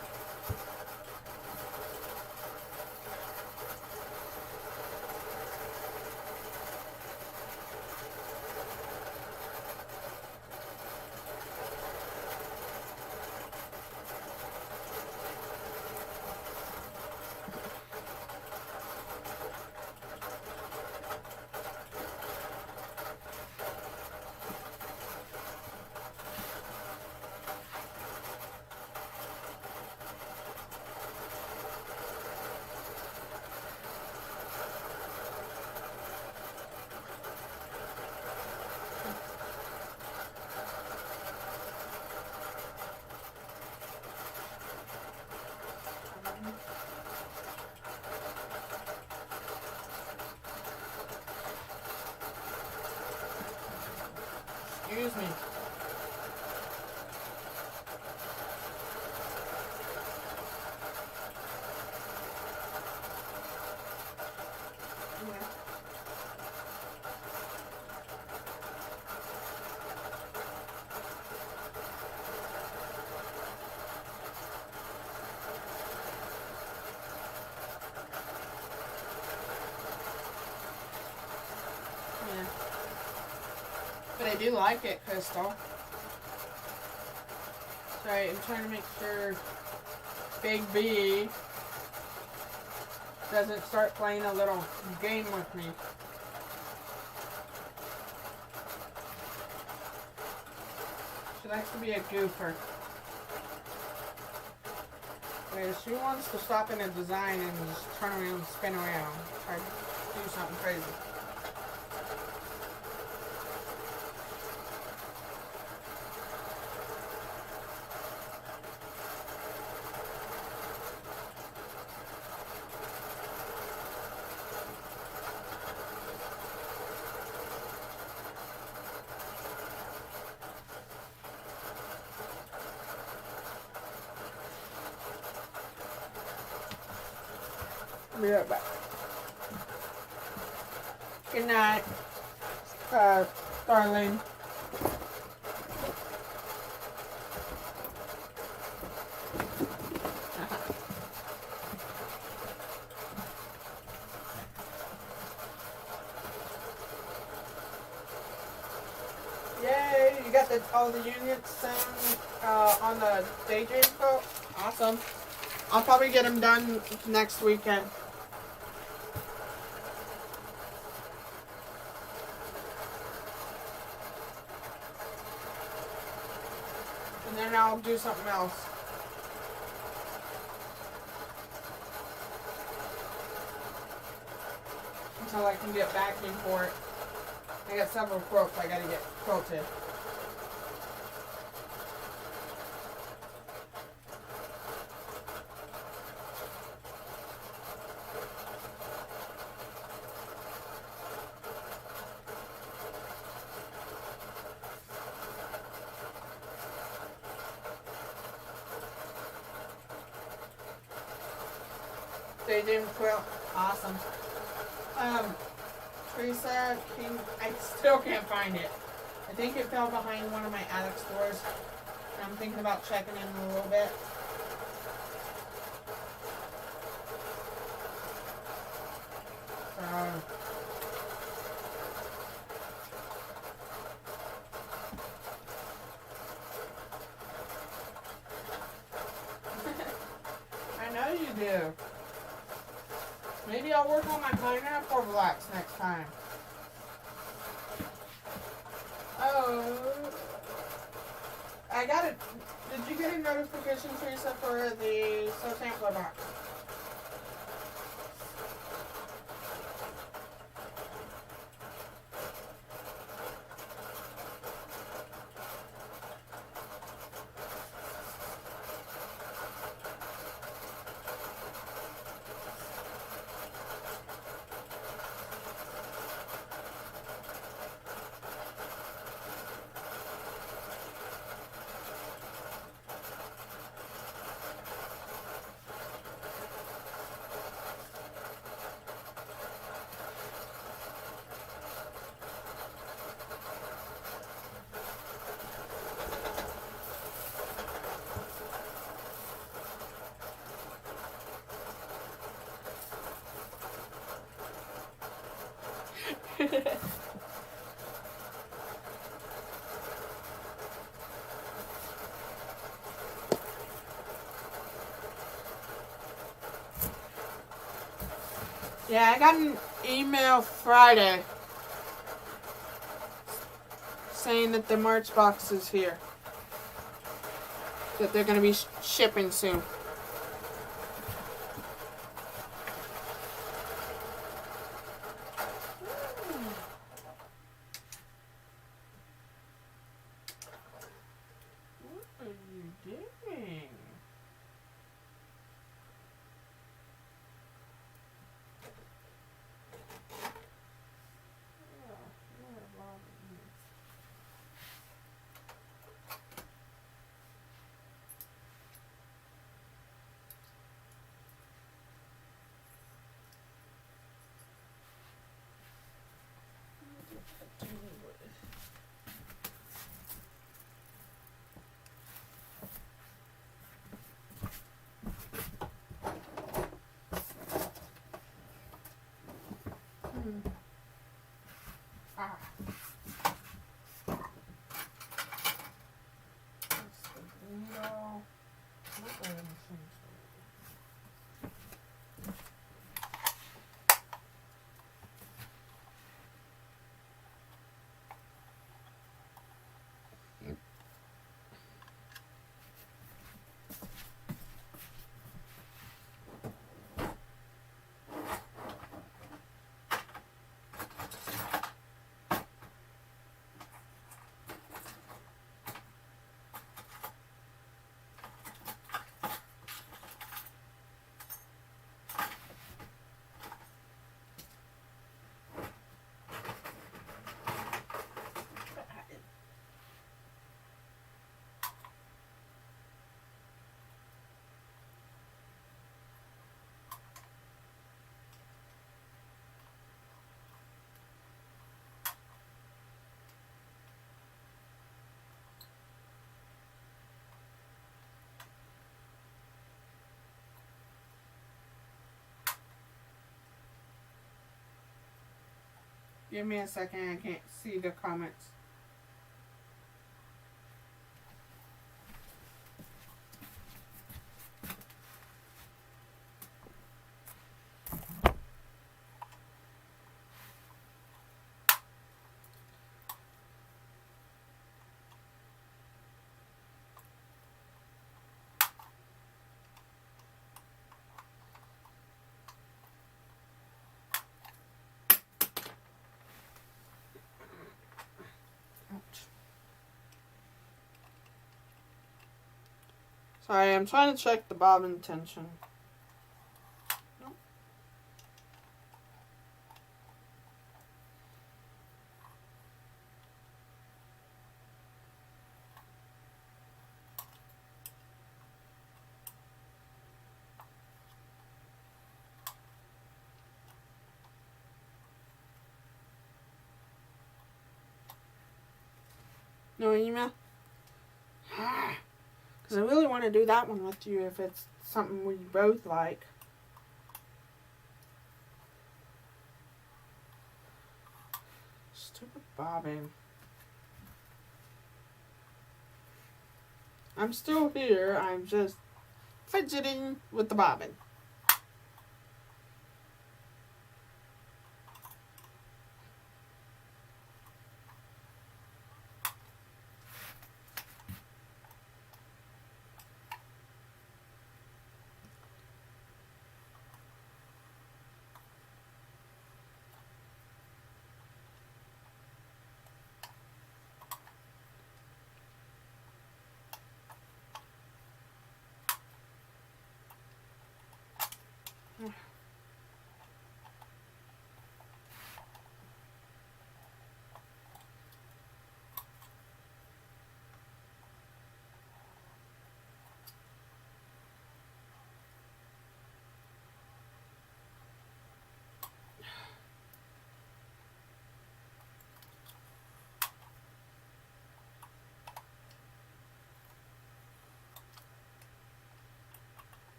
Excuse me. Yeah. But I do like it, Crystal. Sorry, I'm trying to make sure Big B doesn't start playing a little game with me. She likes to be a goofer. Wait, she wants to stop in a design and just turn around and spin around. Try to do something crazy. I'll be right back. Good night, darling. Yay, you got all the units on the daydream boat? Awesome. I'll probably get them done next weekend. And then I'll do something else. Until I can get backing for it. I got several quilts I gotta get quilted. They didn't quilt. Awesome. Teresa, I still can't find it. I think it fell behind one of my attic stores. I'm thinking about checking in a little bit. I know you do. Maybe I'll work on my pineapple blocks next time. Oh, I got it. Did you get a notification, Teresa, for the Soul Sampler box? Yeah, I got an email Friday saying that the March box is here. That they're going to be shipping soon. What are you doing? Give me a second. I can't see the comments. Sorry, I'm trying to check the bobbin tension. No email? Because I really want to do that one with you if it's something we both like. Stupid bobbin. I'm still here. I'm just fidgeting with the bobbin.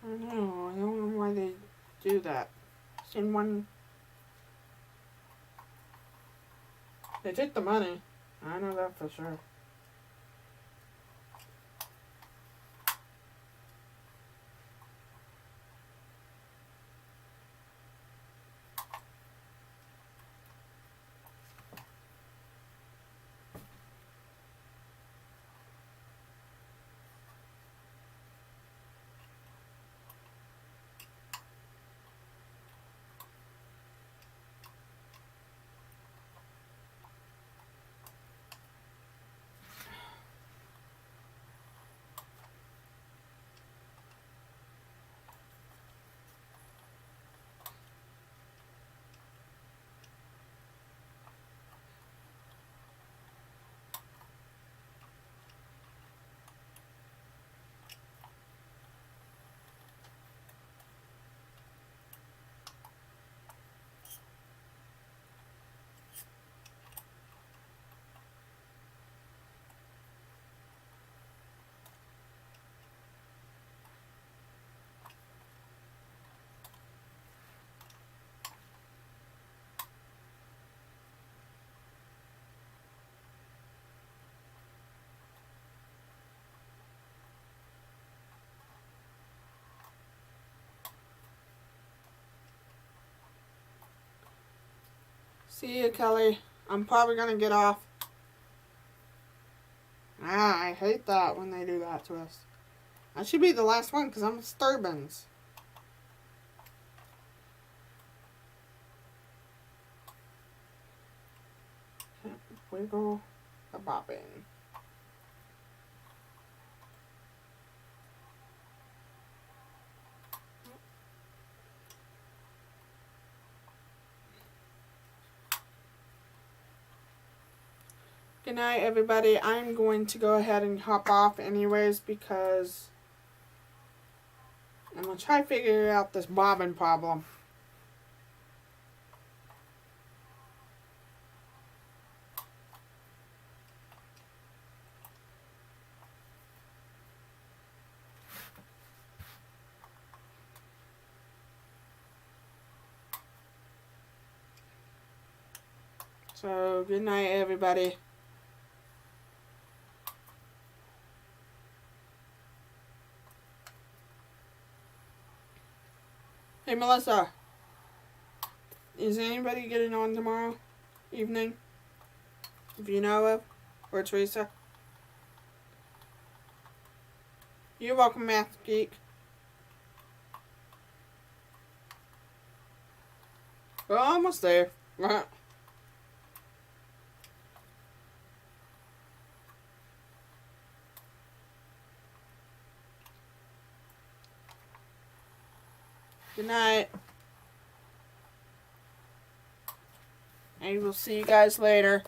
I don't know why they do that. Seen one. They take the money. I know that for sure. See you, Kelly. I'm probably gonna get off. I hate that when they do that to us. I should be the last one because I'm Sturbans. Wiggle the bobbin. Good night, everybody. I'm going to go ahead and hop off anyways because I'm going to try to figure out this bobbin problem. So, good night, everybody. Hey, Melissa. Is anybody getting on tomorrow evening? If you know of. Or Teresa. You're welcome, Math Geek. We're almost there. Good night. And we'll see you guys later.